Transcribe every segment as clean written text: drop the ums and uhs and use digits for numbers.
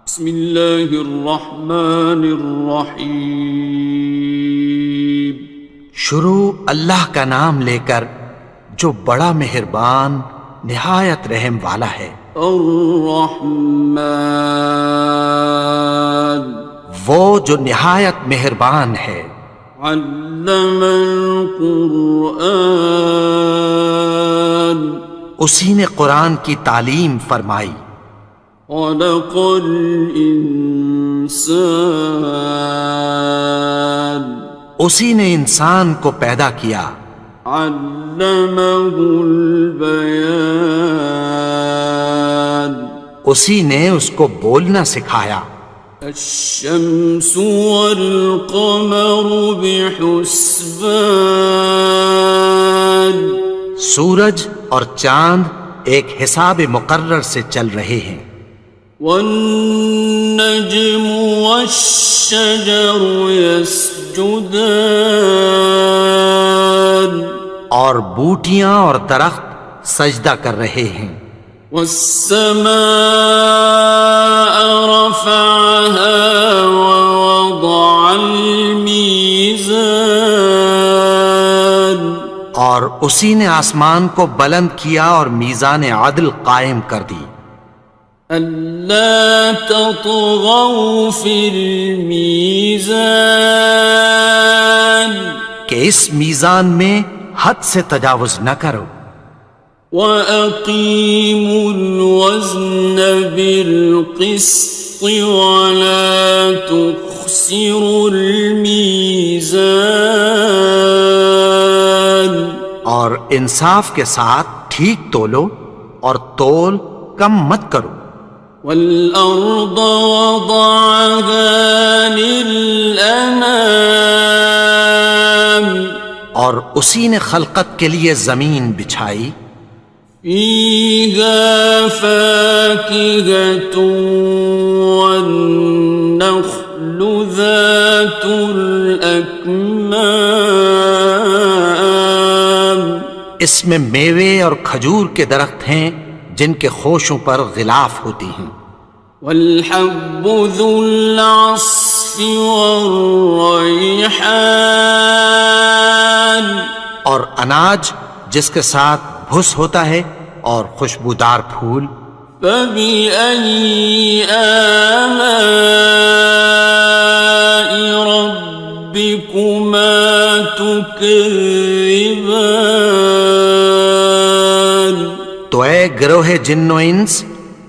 بسم اللہ الرحمن الرحیم۔ شروع اللہ کا نام لے کر جو بڑا مہربان نہایت رحم والا ہے۔ الرحمن، وہ جو نہایت مہربان ہے۔ علم القرآن، اسی نے قرآن کی تعلیم فرمائی۔ خلق الانسان، اسی نے انسان کو پیدا کیا۔ علمہ البیان، اسی نے اس کو بولنا سکھایا۔ الشمس والقمر بحسبان، سورج اور چاند ایک حساب مقرر سے چل رہے ہیں۔ والنجم والشجر يسجدان، اور بوٹیاں اور درخت سجدہ کر رہے ہیں۔ والسماء رفعها ووضع الميزان، اور اسی نے آسمان کو بلند کیا اور میزان عدل قائم کر دی۔ ألا تطغوا في الميزان، کہ اس میزان میں حد سے تجاوز نہ کرو۔ وَأَقِيمُوا الْوَزْنَ بِالْقِسْطِ وَلَا تُخْسِرُوا الْمِيزَانَ، اور انصاف کے ساتھ ٹھیک تولو اور تول کم مت کرو۔ وَالْأَرْضَ وَضَعَهَا لِلْأَنَامِ، اور اسی نے خلقت کے لیے زمین بچھائی۔ فِيهَا فَاكِهَةٌ وَالنَّخْلُ ذَاتُ الْأَكْمَامِ، اس میں میوے اور کھجور کے درخت ہیں جن کے خوشوں پر غلاف ہوتی ہیں۔ وَالْحَبُّ ذُو الْعَصْفِ وَالرَّيْحَانِ، اور اناج جس کے ساتھ بھس ہوتا ہے اور خوشبودار پھول۔ فَبِأَيِّ آلَاءِ رَبِّكُمَا تُكَذِّبَانِ، تو اے گروہ جن و انس،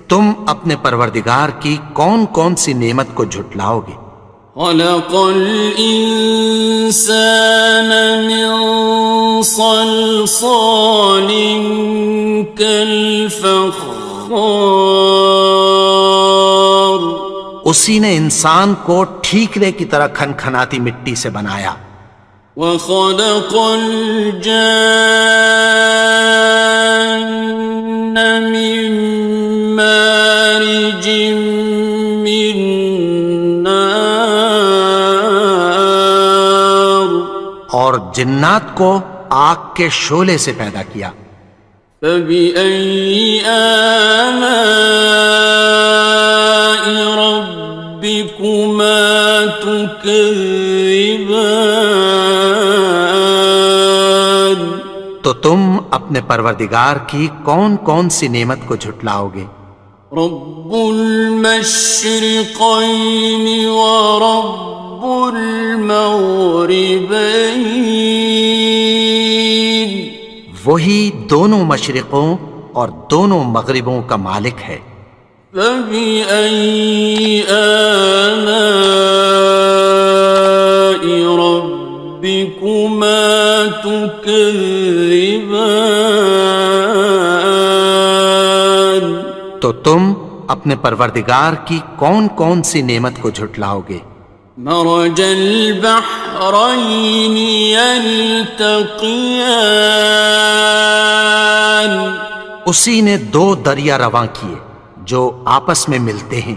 تم اپنے پروردگار کی کون کون سی نعمت کو جھٹلاؤ گے؟ خَلَقَ الْإِنسَانَ مِنْ صَلْصَالٍ كَالْفَخَّارِ، اسی نے انسان کو ٹھیکرے کی طرح کھنکھناتی مٹی سے بنایا۔ وَخَلَقَ الْجَانَّ مِن مَّارِجٍ مِّن نَّارٍ، اور جنات کو آگ کے شعلے سے پیدا کیا۔ فَبِأَيِّ آلَاءِ رَبِّكُمَا تُكَذِّبَانِ، تو تم اپنے پروردگار کی کون کون سی نعمت کو جھٹلاؤ گے؟ رب المشرقین ورب المغربین، وہی دونوں مشرقوں اور دونوں مغربوں کا مالک ہے۔ فَبِأَيِّ آلَاءِ رَبِّكُمَا تُكَذِّبَانِ، تو تم اپنے پروردگار کی کون کون سی نعمت کو جھٹلاؤ گے؟ مرج البحرین یلتقیان، اسی نے دو دریا رواں کیے جو آپس میں ملتے ہیں۔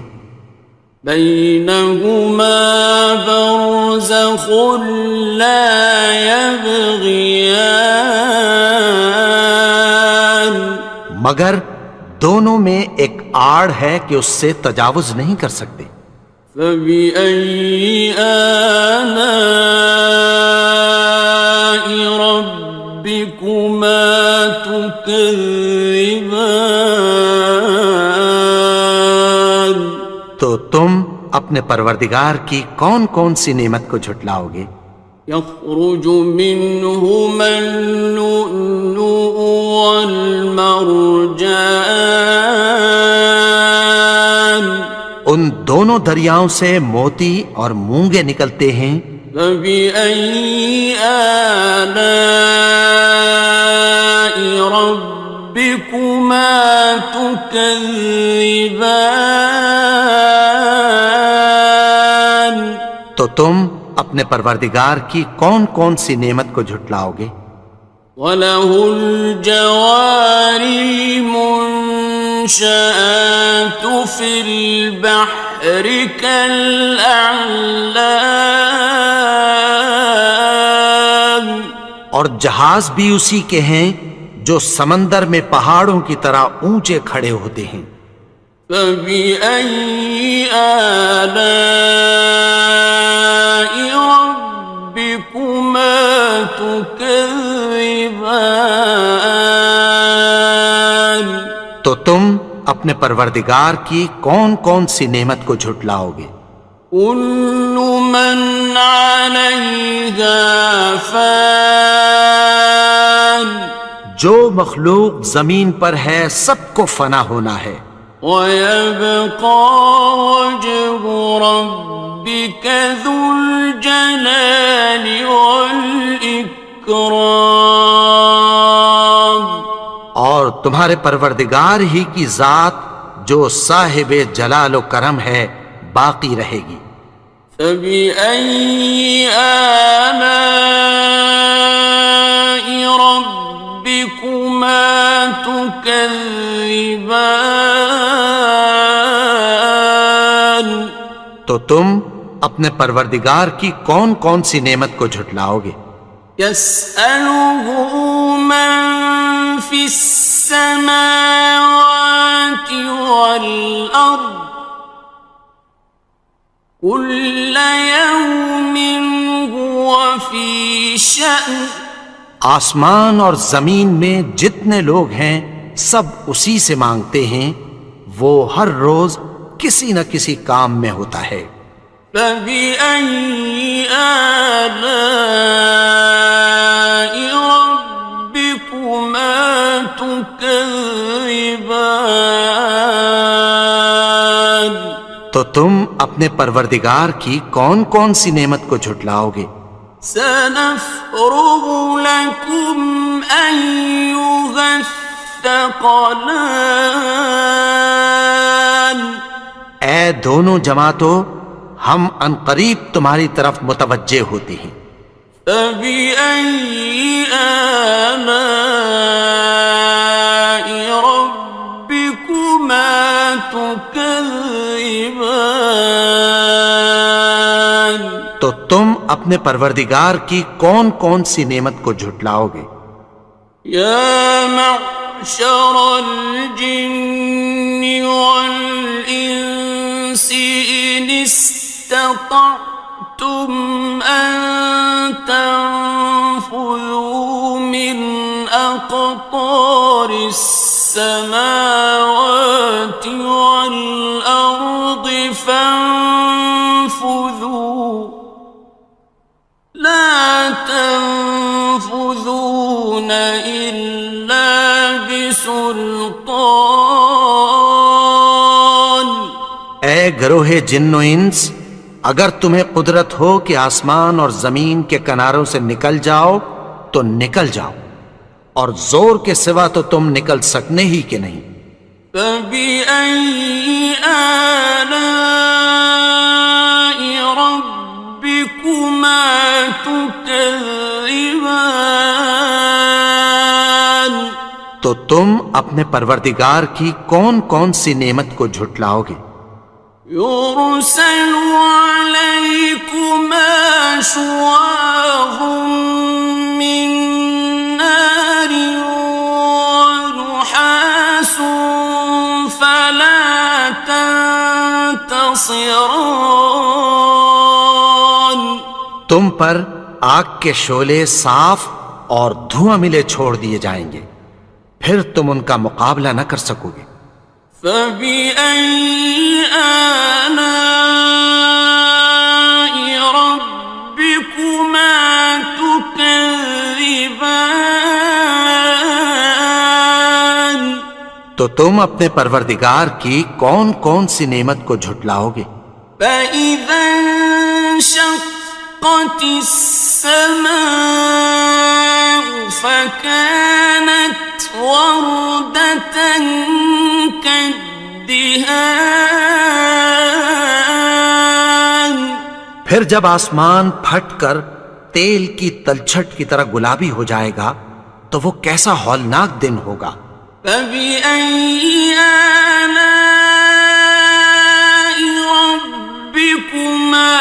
بینہما برزخ لا یبغیان، مگر دونوں میں ایک آڑ ہے کہ اس سے تجاوز نہیں کر سکتے۔ فبأي آلاء ربكما تكذبان؟ تو تم اپنے پروردگار کی کون کون سی نعمت کو جھٹلاؤ گے؟ يخرج منهما اللؤلؤ والمرجان، ان دونوں دریاؤں سے موتی اور مونگے نکلتے ہیں۔ فبأي آلاء ربكما تكذبان؟ تو تم اپنے پروردگار کی کون کون سی نعمت کو جھٹلاؤ گے؟ وَلَهُ الْجَوَارِ الْمُنشَآتُ فِي الْبَحْرِ كَالْأَعْلَامِ، اور جہاز بھی اسی کے ہیں جو سمندر میں پہاڑوں کی طرح اونچے کھڑے ہوتے ہیں۔ فَبِأَيِّ آلَاءِ رَبِّكُمَا تُكَذِّبَانِ؟ تو تم اپنے پروردگار کی کون کون سی نعمت کو جھٹلاؤ گے؟ كُلُّ مَنْ عَلَيْهَا فَانٍ، جو مخلوق زمین پر ہے سب کو فنا ہونا ہے۔ وَيَبْقَى وَجْهُ رَبِّكَ ذُو الْجَلَالِ وَالْإِكْرَامِ، اور تمہارے پروردگار ہی کی ذات جو صاحب جلال و کرم ہے باقی رہے گی۔ فَبِأَيِّ آلَاءِ رَبِّكُمَا تُكَذِّبَانِ؟ تو تم اپنے پروردگار کی کون کون سی نعمت کو جھٹلاؤ گے؟ يَسْأَلُهُ مَن فِي السَّمَاوَاتِ وَالْأَرْضِ كُلَّ يَوْمٍ هُوَ فِي شَأْنٍ، آسمان اور زمین میں جتنے لوگ ہیں سب اسی سے مانگتے ہیں، وہ ہر روز کسی نہ کسی کام میں ہوتا ہے۔ فَبِأَيِّ آلَاءِ رَبِّكُمَا تُكَذِّبَانِ؟ تو تم اپنے پروردگار کی کون کون سی نعمت کو جھٹلاؤ گے؟ سَنَفْرُغُ لَكُمْ أَيُّهَ الثَّقَلَانِ، اے دونوں جماعتوں، ہم عنقریب تمہاری طرف متوجہ ہوتے ہیں۔ فَبِأَيِّ آلَاءِ رَبِّكُمَا تُكَذِّبَانِ؟ تو تم اپنے پروردگار کی کون کون سی نعمت کو جھٹلاؤ گے؟ يَا مَعْشَرَ الْجِنِّ وَالْإِنسِ إِنِ اسْتَطَعْتُمْ أَن تَنفُذُوا مِنْ أَقْطَارِ السَّمَاوَاتِ وَالْأَرْضِ فَانفُذُوا لَا تَنفُذُونَ إِلَّا بِسُلْطَانٍ۔ اے گروہ جن و انس، اگر تمہیں قدرت ہو کہ آسمان اور زمین کے کناروں سے نکل جاؤ تو نکل جاؤ، اور زور کے سوا تو تم نکل سکنے ہی کہ نہیں۔ فَبِأَيِّ آلَاءِ رَبِّكُمَا تُكَذِّبَانِ؟ تو تم اپنے پروردگار کی کون کون سی نعمت کو جھٹلاؤ گے؟ يُرْسَلُ عَلَيْكُمَا شُوَاظٌ مِّن نَّارٍ وَنُحَاسٌ فَلَا خصران. تم پر آگ کے شعلے صاف اور دھواں ملے چھوڑ دیے جائیں گے، پھر تم ان کا مقابلہ نہ کر سکو گے۔ فبأي آلاء ربكما تكذبان. تو تم اپنے پروردگار کی کون کون سی نعمت کو جھٹلاؤ گے؟ فإذا انشقت السماء فكانت وردة كالدهان. پھر جب آسمان پھٹ کر تیل کی تلچھٹ کی طرح گلابی ہو جائے گا تو وہ کیسا ہولناک دن ہوگا۔ فبأي آلاء ربكما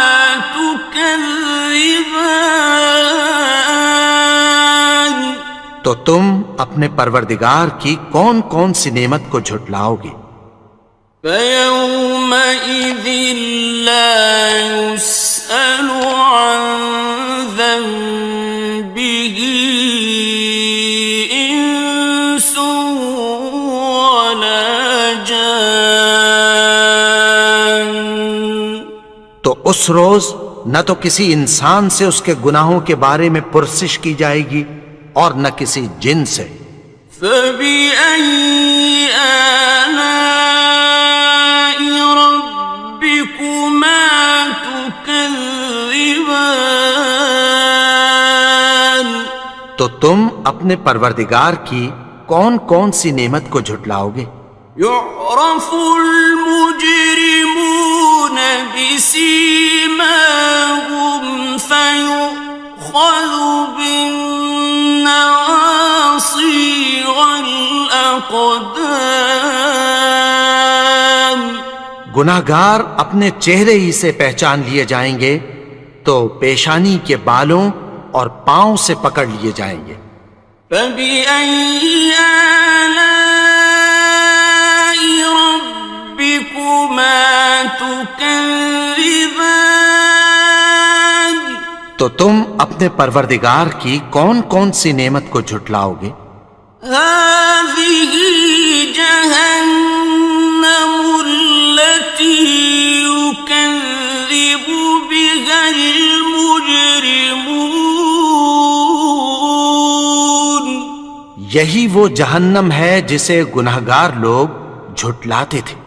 تكذبان. تو تم اپنے پروردگار کی کون کون سی نعمت کو جھٹلاؤ گے؟ فيومئذ لا يسأل عن ذنبه إنس ولا جان. تو اس روز نہ تو کسی انسان سے اس کے گناہوں کے بارے میں پرسش کی جائے گی اور نہ کسی جن سے۔ فبأي آلاء ربكما تكذبان. تو تم اپنے پروردگار کی کون کون سی نعمت کو جھٹلاؤ گے؟ يعرف المجرمون بسيماهم فيؤخذ بالنواصي والأقدام. گناہگار اپنے چہرے ہی سے پہچان لیے جائیں گے تو پیشانی کے بالوں اور پاؤں سے پکڑ لیے جائیں گے۔ فبأي آلاء ربكما تكذبان. تو تم اپنے پروردگار کی کون کون سی نعمت کو جھٹلاؤ گے؟ هذه جهنم التي يكذب بها المجرمون. یہی وہ جہنم ہے جسے گناہگار لوگ جھٹلاتے تھے۔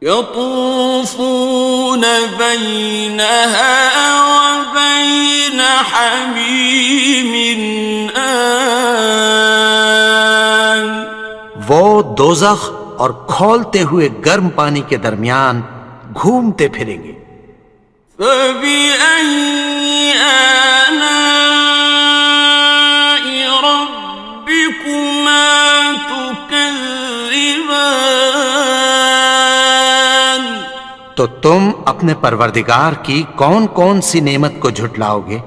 يطوفون بينها وبين حميم آن. وہ دوزخ اور کھولتے ہوئے گرم پانی کے درمیان گھومتے پھریں گے۔ فبأي آلاء ربكما تكذبان. تو تم اپنے پروردگار کی کون کون سی نعمت کو جھٹلاؤ گے؟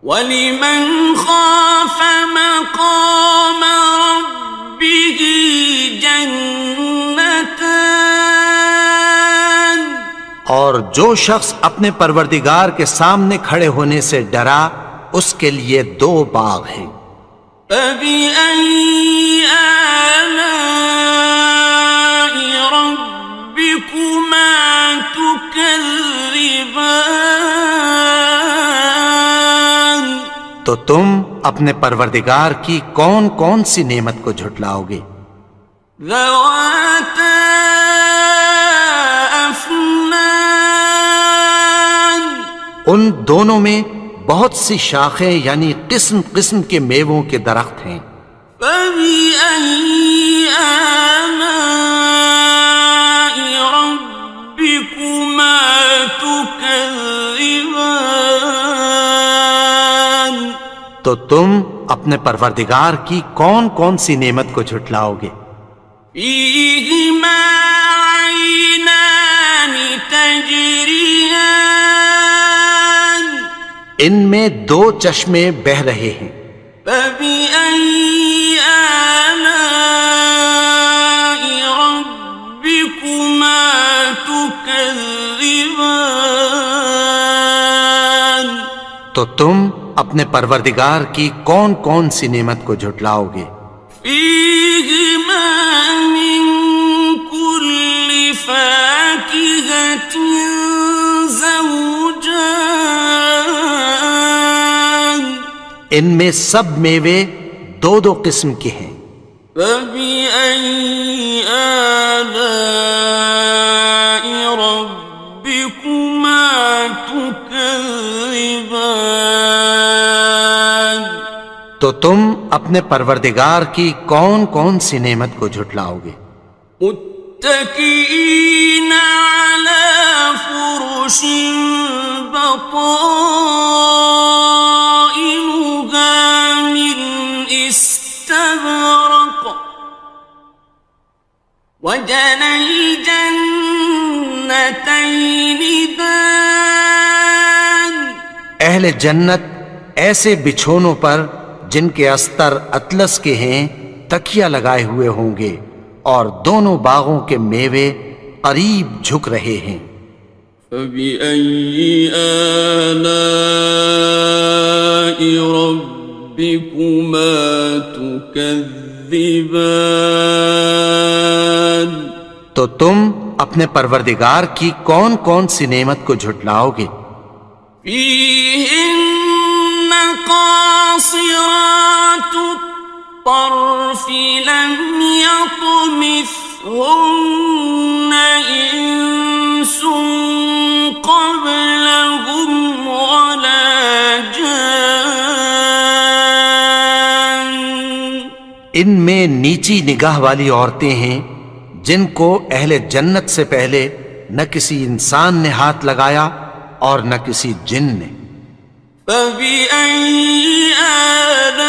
وَلِمَنْ خَافَ مَقَامَ رَبِّهِ جَنَّتَانِ. اور جو شخص اپنے پروردگار کے سامنے کھڑے ہونے سے ڈرا اس کے لیے دو باغ ہیں۔ فَبِأَيِّ آلَاءِ رَبِّكُمَا تُكَذِّبَانِ. تو تم اپنے پروردگار کی کون کون سی نعمت کو جھٹلاؤ گے؟ ذَوَاتَا أَفْنَانٍ. ان دونوں میں بہت سی شاخیں یعنی قسم قسم کے میووں کے درخت ہیں۔ فَبِأَيِّ آلَاءِ رَبِّكُمَا تُكَذِّبَانِ. تو تم اپنے پروردگار کی کون کون سی نعمت کو جھٹلاؤ گے؟ فِيهِمَا عَيْنَانِ تَجْرِيَانِ. ان میں دو چشمے بہہ رہے ہیں۔ فَبِأَيِّ آلَاءِ رَبِّكُمَا تُكَذِّبَانِ. تم اپنے پروردگار کی کون کون سی نعمت کو جھٹلاؤ گے؟ فيهما من كل فاكهة زوجان ان میں سب میوے دو دو قسم کے ہیں۔ فبأي آلاء ربكما تكذبان تو تم اپنے پروردگار کی کون کون سی نعمت کو جھٹلاؤ گے؟ متكئين على فرش بطائنها من استبرق وجنى الجنتين دان اہل جنت ایسے بچھونوں پر جن کے استر اطلس کے ہیں تکیہ لگائے ہوئے ہوں گے، اور دونوں باغوں کے میوے قریب جھک رہے ہیں۔ فبأي آلاء ربكما تكذبان تو تم اپنے پروردگار کی کون کون سی نعمت کو جھٹلاؤ گے؟ فيهن قاصرات الطرف لم يطمثهن إنس قبلهم ولا جان ان میں نیچی نگاہ والی عورتیں ہیں جن کو اہل جنت سے پہلے نہ کسی انسان نے ہاتھ لگایا اور نہ کسی جن نے۔ فبأي آلاء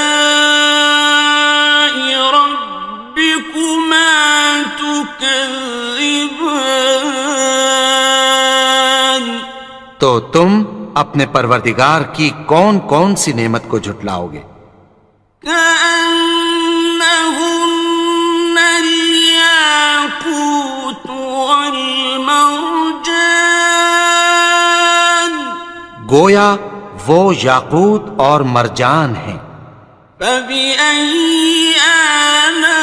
ربكما تكذبان تو تم اپنے پروردگار کی کون کون سی نعمت کو جھٹلاؤ گے؟ كأنهن الياقوت والمرجان گویا وہ یاقوت اور مرجان ہیں۔ فبأي آلاء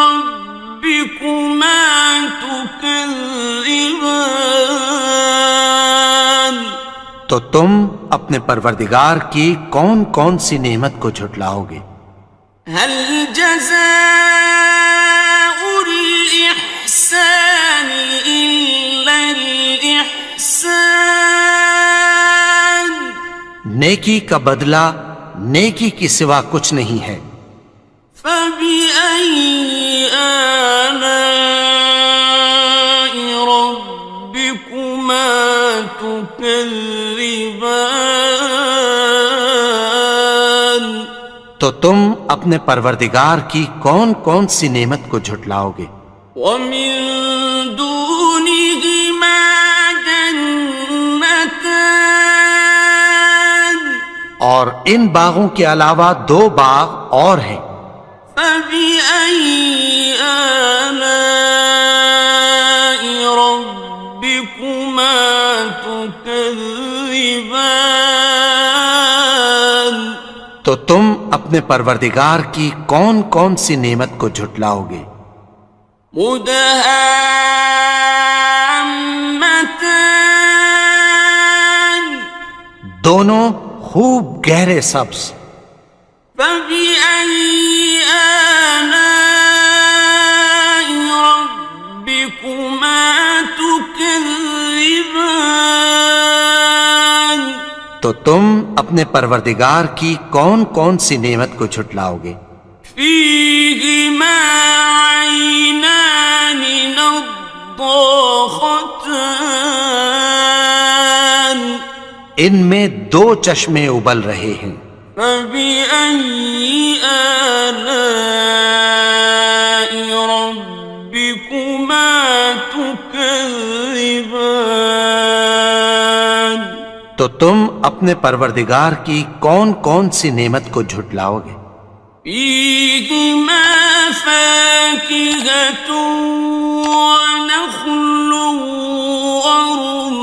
ربكما تكذبان تو تم اپنے پروردگار کی کون کون سی نعمت کو جھٹلاؤ گے؟ هل جزاء الإحسان إلا الإحسان نیکی کا بدلہ نیکی کی سوا کچھ نہیں ہے۔ فبأي آلاء ربكما تكذبان تو تم اپنے پروردگار کی کون کون سی نعمت کو جھٹلاؤ گے؟ ومن دونهما جنتان اور ان باغوں کے علاوہ دو باغ اور ہیں۔ فبأي آلاء ربكما تكذبان تو تم اپنے پروردگار کی کون کون سی نعمت کو جھٹلاؤ گے؟ مدهامتان دونوں خوب گہرے سبز۔ فبأي آلاء ربكما تكذبان تو تم اپنے پروردگار کی کون کون سی نعمت کو جھٹلاؤ گے؟ فيهما عينان نضاختان ان میں دو چشمے ابل رہے ہیں۔ فبأي آلاء ربكما تكذبان تو تم اپنے پروردگار کی کون کون سی نعمت کو جھٹلاؤ گے؟ فيهما فاكهة ونخل ورمان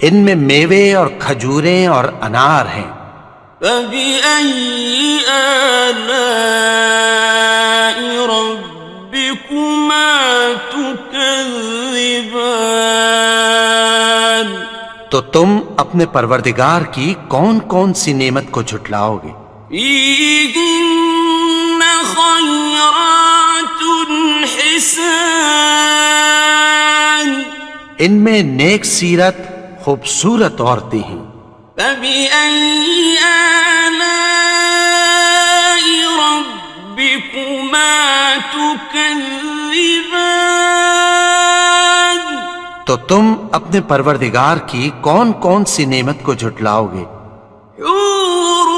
ان میں میوے اور کھجوریں اور انار ہیں۔ فبأي آلاء ربكما تكذبان؟ تو تم اپنے پروردگار کی کون کون سی نعمت کو جھٹلاؤ گے؟ فيهن خيرات حسان، ان میں نیک سیرت خوبصورت عورتیں ہیں۔ فبأي آلاء ربكما تكذبان؟ تو تم اپنے پروردگار کی کون کون سی نعمت کو جھٹلاؤ گے؟ حور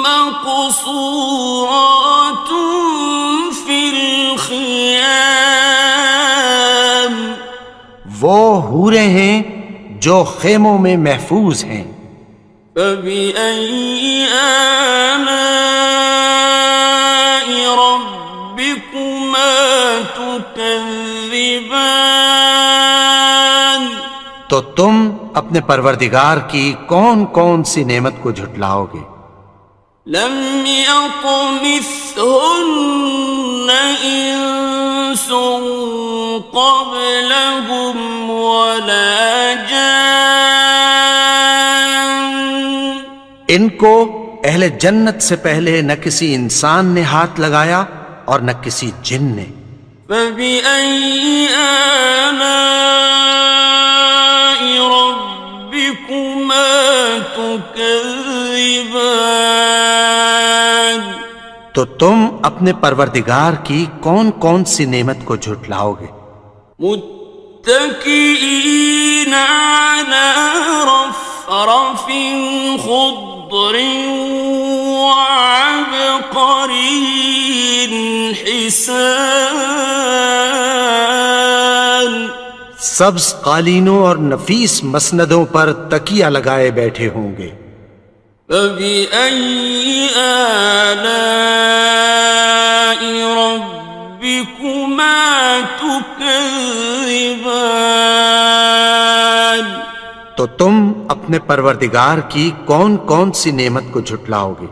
مقصورات في الخيام، وہ حوریں ہیں جو خیموں میں محفوظ ہیں۔ فبأي آلاء ربكما تكذبان؟ تو تم اپنے پروردگار کی کون کون سی نعمت کو جھٹلاؤ گے؟ لم يطمثهن إنس قبلهم ولا جان، ان کو اہل جنت سے پہلے نہ کسی انسان نے ہاتھ لگایا اور نہ کسی جن نے۔ فبأي آلاء ربكما تكذبان؟ تو تم اپنے پروردگار کی کون کون سی نعمت کو جھٹلاؤ گے؟ متكئين على رفرف خضر وعبقري حسان، سبز قالینوں اور نفیس مسندوں پر تکیہ لگائے بیٹھے ہوں گے۔ فبأي آلاء ربكما تكذبان؟ تو تم اپنے پروردگار کی کون کون سی نعمت کو جھٹلاؤ گے؟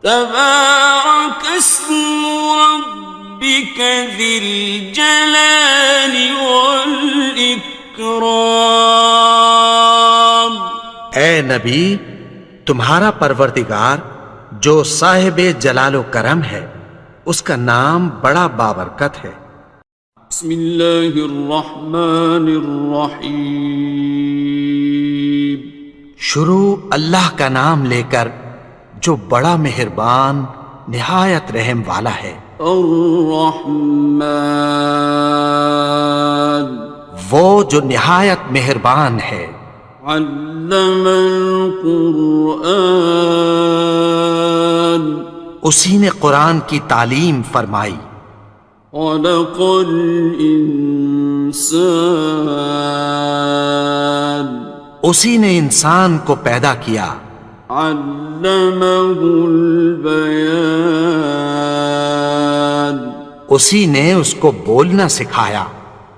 تبارك اسم ربك ذي الجلال والإكرام۔ اے نبی، تمہارا پروردگار جو صاحب جلال و کرم ہے، اس کا نام بڑا بابرکت ہے۔ بسم اللہ الرحمن الرحیم، شروع اللہ کا نام لے کر جو بڑا مہربان نہایت رحم والا ہے۔ الرحمن، وہ جو نہایت مہربان ہے۔ علم القرآن، اسی نے قرآن کی تعلیم فرمائی۔ خلق الانسان، اسی نے انسان کو پیدا کیا۔ علمہ البیان، اسی نے اس کو بولنا سکھایا۔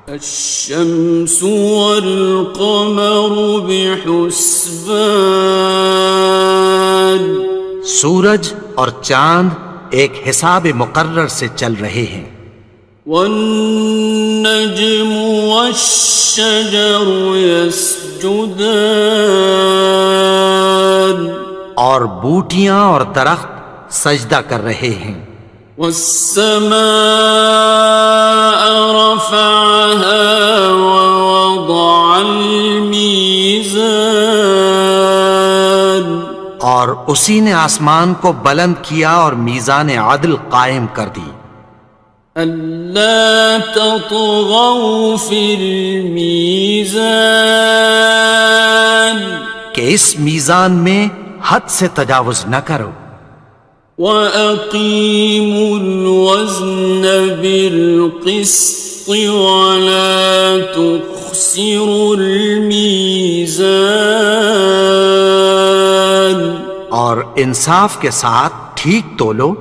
الشمس والقمر بحسبان، سورج اور چاند ایک حساب مقرر سے چل رہے ہیں۔ والنجم والشجر يسجدان، اور بوٹیاں اور درخت سجدہ کر رہے ہیں۔ والسماء رفعها ووضع الميزان، اور اسی نے آسمان کو بلند کیا اور میزان عدل قائم کر دی۔ ألا تطغوا في الميزان، کہ اس میزان میں حد سے تجاوز نہ کرو۔ وَأَقِيمُوا الْوَزْنَ بِالْقِسْطِ وَلَا تُخْسِرُوا الْمِيزَانَ، اور انصاف کے ساتھ ٹھیک تولو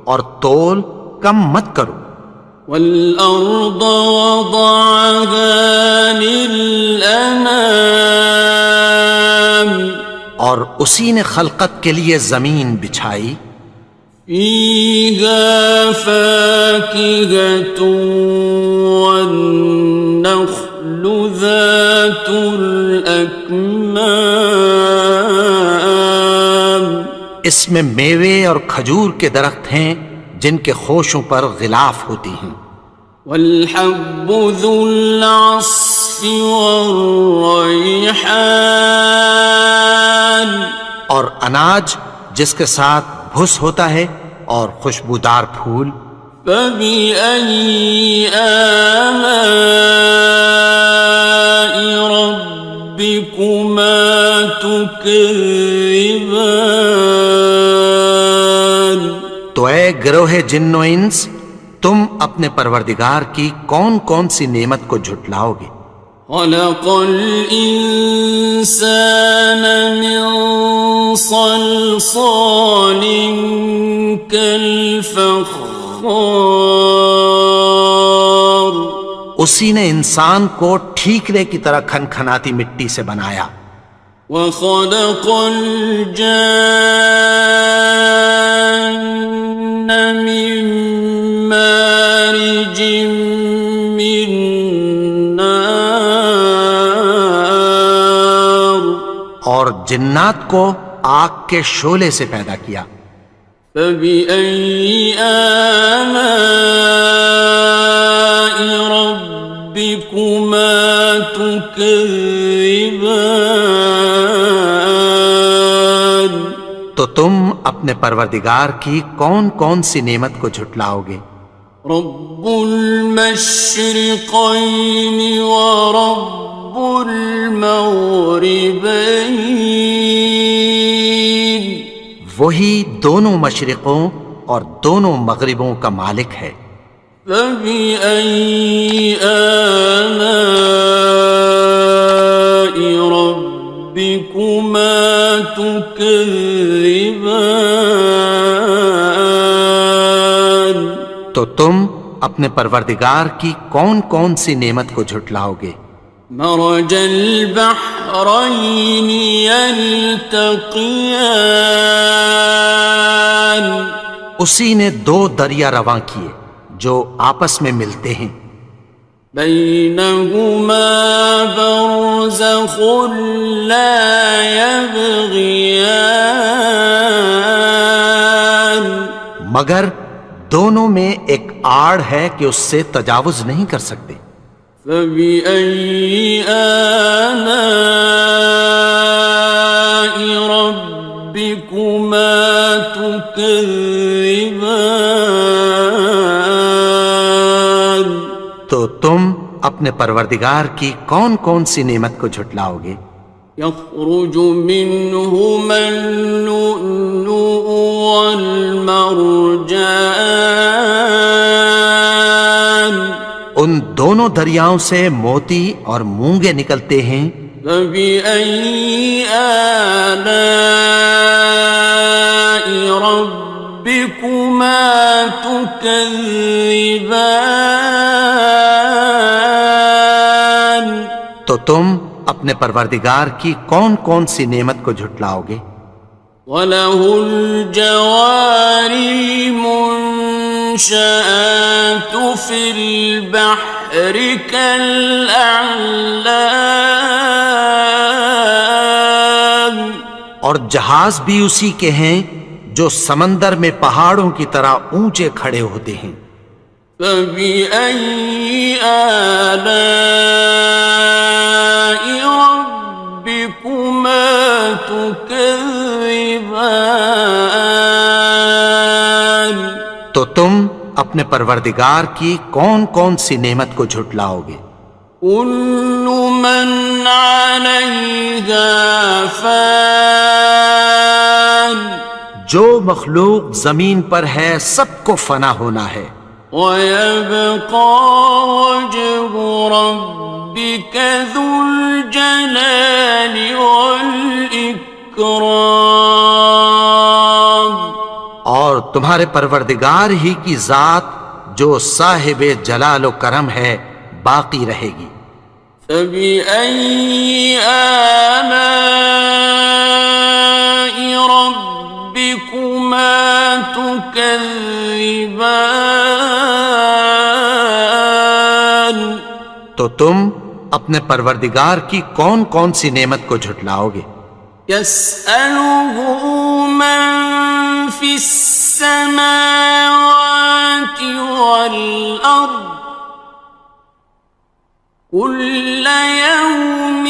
اور تول کم مت کرو۔ وَالْأَرْضَ وَضَعَهَا لِلْأَنَامِ، اور اسی نے خلقت کے لیے زمین بچھائی، فيها فاكهة والنخل ذات الأكمام، اس میں میوے اور کھجور کے درخت ہیں جن کے خوشوں پر غلاف ہوتی ہیں، والحب ذو العصف والریحان، اور اناج جس کے ساتھ بھس ہوتا ہے اور خوشبودار پھول، فبأي آلاء ربكما تكذبان۔ تو اے گروہ جن و انس، تم اپنے پروردگار کی کون کون سی نعمت کو جھٹلاؤ گے؟ خلق الإنسان من صلصال كالفخار، اسی نے انسان کو ٹھیکرے کی طرح کھنکھناتی مٹی سے بنایا، وخلق الجان من مارج من نار، اور جنات کو آگ کے شعلے سے پیدا کیا، فبأي آلاء ربكما تكذبان۔ تو تم اپنے پروردگار کی کون کون سی نعمت کو جھٹلاؤ گے؟ رب المشرقين ورب المغربين، وہی دونوں مشرقوں اور دونوں مغربوں کا مالک ہے، فبأي آلاء ربكما تكذبان۔ تو تم اپنے پروردگار کی کون کون سی نعمت کو جھٹلاؤ گے؟ مرج البحرين يلتقيان، اسی نے دو دریا رواں کیے جو آپس میں ملتے ہیں، بينهما برزخ لا يبغيان، مگر دونوں میں ایک آڑ ہے کہ اس سے تجاوز نہیں کر سکتے، فبأي آلاء ربكما تكذبان۔ تو تم اپنے پروردگار کی کون کون سی نعمت کو جھٹلاؤ گے؟ يخرج منهما اللؤلؤ والمرجان، ان دونوں دریاؤں سے موتی اور مونگے نکلتے ہیں، فبأي آلاء ربكما تكذبان۔ تو تم اپنے پروردگار کی کون کون سی نعمت کو جھٹلاؤ گے؟ وَلَهُ الْجَوَارِ الْمُنشَآتُ فِي الْبَحْرِ كَالْأَعْلَامِ، اور جہاز بھی اسی کے ہیں جو سمندر میں پہاڑوں کی طرح اونچے کھڑے ہوتے ہیں، فبأي آلاء ربكما تكذبان۔ تو تم اپنے پروردگار کی کون کون سی نعمت کو جھٹلاؤ گے؟ كل من عليها فان، جو مخلوق زمین پر ہے سب کو فنا ہونا ہے، ويبقى وجه ربك ذو الجلال والإكرام، اور تمہارے پروردگار ہی کی ذات جو صاحب جلال و کرم ہے باقی رہے گی، فبأي آلاء ربكما تكذبان؟ تو تم اپنے پروردگار کی کون کون سی نعمت کو جھٹلاؤ گے؟ يسأله من في السماوات والأرض كل يوم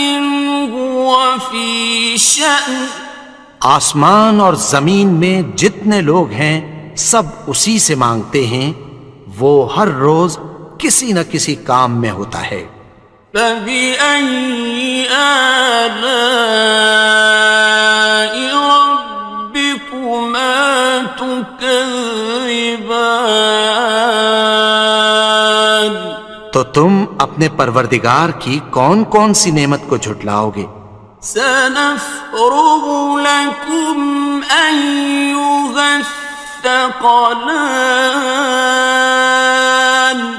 هو في شأن. آسمان اور زمین میں جتنے لوگ ہیں سب اسی سے مانگتے ہیں، وہ ہر روز کسی نہ کسی کام میں ہوتا ہے۔ فبأي آلاء ربكما تكذبان؟ تو تم اپنے پروردگار کی کون کون سی نعمت کو جھٹلاؤ گے؟ سنفرغ لكم أيها الثقلان.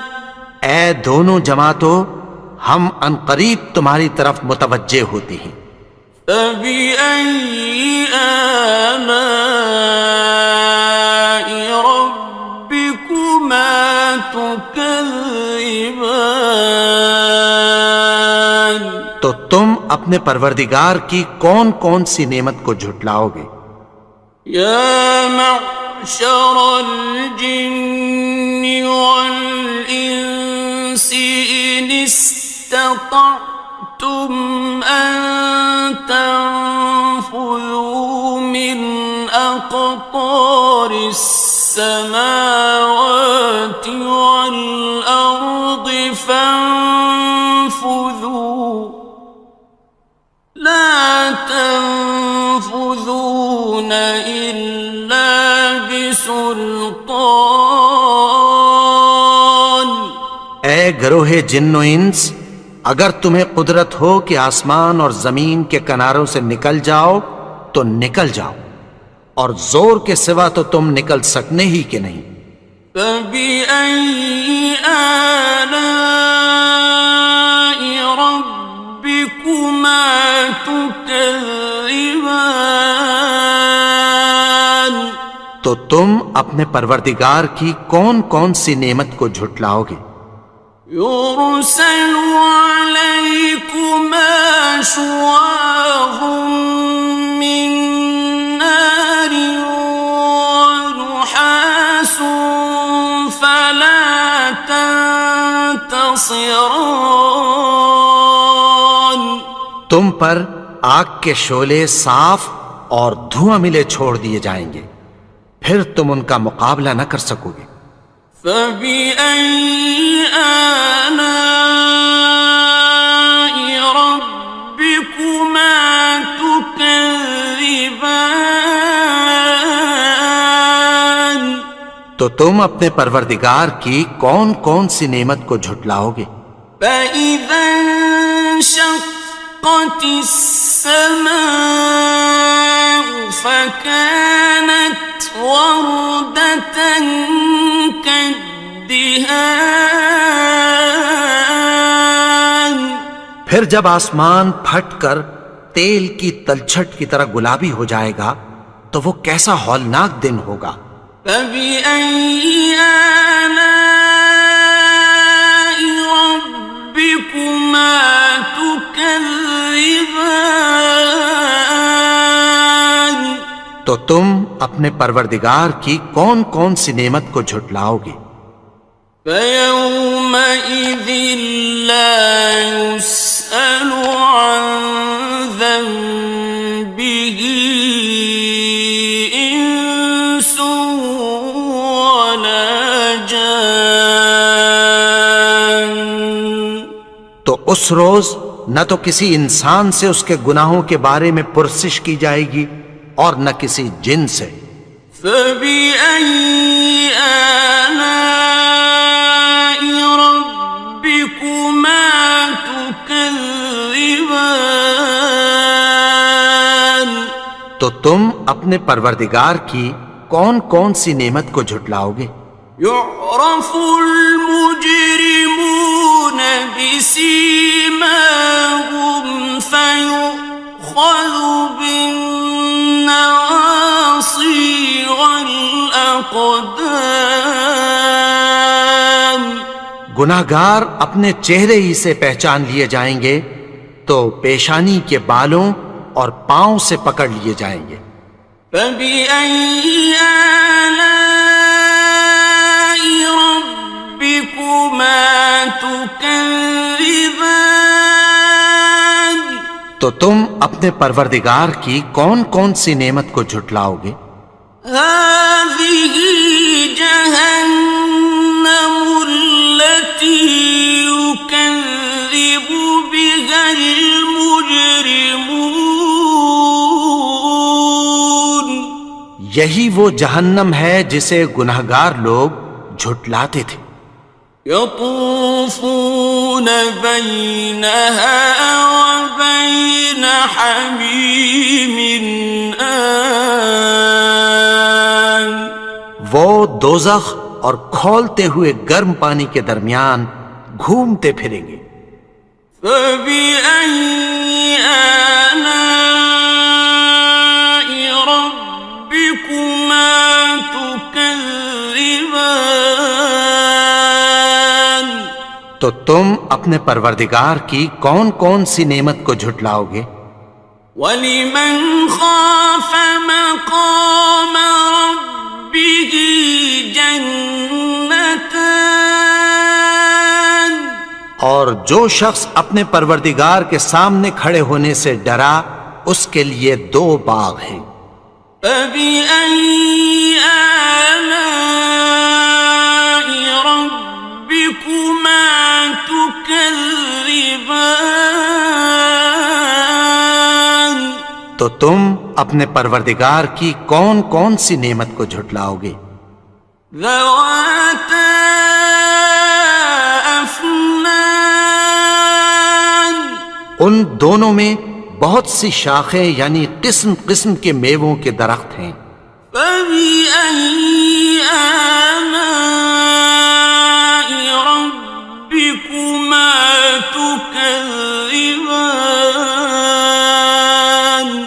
اے دونوں جماعتوں، ہم عنقریب تمہاری طرف متوجہ ہوتے ہیں۔ فبأي آلاء ربكما تكذبان؟ تو تم اپنے پروردگار کی کون کون سی نعمت کو جھٹلاؤ گے؟ یا معشر الجن والانس ان استطعتم ان تنفذوا من اقطار السماوات والارض فانفذوا لا تنفذون إلا بسلطان. اے گروہ جن و انس، اگر تمہیں قدرت ہو کہ آسمان اور زمین کے کناروں سے نکل جاؤ تو نکل جاؤ، اور زور کے سوا تو تم نکل سکنے ہی کہ نہیں۔ فبأي آلاء ربكما تكذبان؟ تو تم اپنے پروردگار کی کون کون سی نعمت کو جھٹلاؤ گے؟ يرسل عليكما شواظ من نار ونحاس فلا تنتصران. تم پر آگ کے شعلے صاف اور دھواں ملے چھوڑ دیے جائیں گے، پھر تم ان کا مقابلہ نہ کر سکو گے۔ فبأي آلاء ربكما تكذبان؟ تو تم اپنے پروردگار کی کون کون سی نعمت کو جھٹلاؤ گے؟ فإذا انشقت السماء فكانت وردة كالدهان. پھر جب آسمان پھٹ کر تیل کی تلچھٹ کی طرح گلابی ہو جائے گا تو وہ کیسا ہولناک دن ہوگا۔ فبأي آلاء ربكما تكذبان؟ تو تم اپنے پروردگار کی کون کون سی نعمت کو جھٹلاؤ گے؟ فيومئذ لا يسأل عن ذنبه إنس ولا جان. تو اس روز نہ تو کسی انسان سے اس کے گناہوں کے بارے میں پرسش کی جائے گی اور نہ کسی جن سے۔ فبأي آلاء ربكما تكذبان؟ تو تم اپنے پروردگار کی کون کون سی نعمت کو جھٹلاؤ گے؟ يعرف المجرمون بسيماهم گناہگار اپنے چہرے ہی سے پہچان لیے جائیں گے تو پیشانی کے بالوں اور پاؤں سے پکڑ لیے جائیں گے۔ فَبِأَيِّ آلَاءِ رَبِّكُمَا تُكَذِّبَانِ؟ تو تم اپنے پروردگار کی کون کون سی نعمت کو جھٹلاؤ گے؟ هَٰذِهِ جَهَنَّمُ الَّتِي يُكَذِّبُ بِهَا الْمُجْرِمُونَ۔ یہی وہ جہنم ہے جسے گناہگار لوگ جھٹلاتے تھے۔ يطوفون بينها وبين حميم آن۔ وہ دوزخ اور کھولتے ہوئے گرم پانی کے درمیان گھومتے پھریں گے۔ فبأي آلاء ربكما تكذبان؟ تو تم اپنے پروردگار کی کون کون سی نعمت کو جھٹلاؤ گے؟ وَلِمَنْ خَافَ مَقَامَ رَبِّهِ جَنَّتَانِ؟ اور جو شخص اپنے پروردگار کے سامنے کھڑے ہونے سے ڈرا اس کے لیے 2 باغ ہیں۔ فَبِأَيِّ آلَاءِ رَبِّكُمَا تُكَذِّبَانِ؟ تو تم اپنے پروردگار کی کون کون سی نعمت کو جھٹلاؤ گے؟ ذَوَاتَا أَفْنَانٍ۔ ان دونوں میں بہت سی شاخیں یعنی قسم قسم کے میووں کے درخت ہیں۔ فَبِأَيِّ آلَاءِ رَبِّكُمَا تُكَذِّبَانِ؟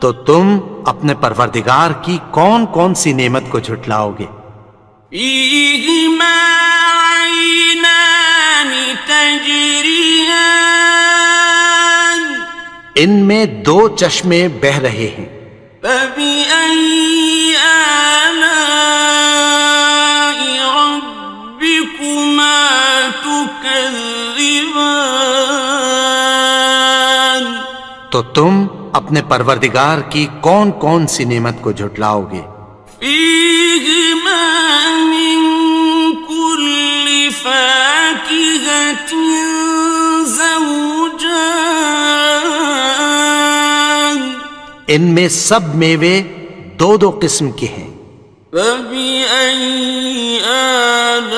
تو تم اپنے پروردگار کی کون کون سی نعمت کو جھٹلاؤ گے؟ فِيهِمَا عَيْنَانِ تَجْرِيَانِ۔ ان میں 2 چشمے بہہ رہے ہیں۔ فَبِأَيِّ آلَاءِ رَبِّكُمَا تُكَذِّبَانِ؟ تو تم اپنے پروردگار کی کون کون سی نعمت کو جھٹلاؤ گے؟ فِيهِمَا مِن كُلِّ فَاكِهَةٍ زَوْجَانِ۔ ان میں سب میوے 2 قسم کے ہیں۔ فَبِأَيِّ آلَاءِ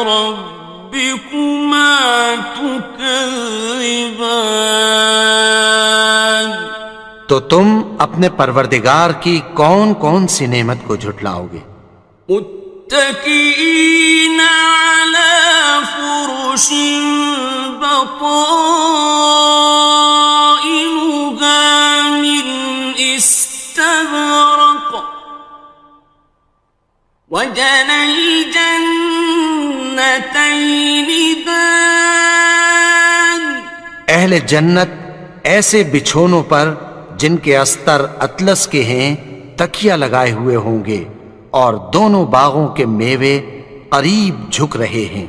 رَبِّكُمَا تُكَذِّبَانِ؟ تو تم اپنے پروردگار کی کون کون سی نعمت کو جھٹلاؤ گے؟ متكئين على فرش بطائنها من استبرق وجنى الجنتين دان۔ اہل جنت ایسے بچھونوں پر جن کے استر اطلس کے ہیں تکیہ لگائے ہوئے ہوں گے اور دونوں باغوں کے میوے قریب جھک رہے ہیں۔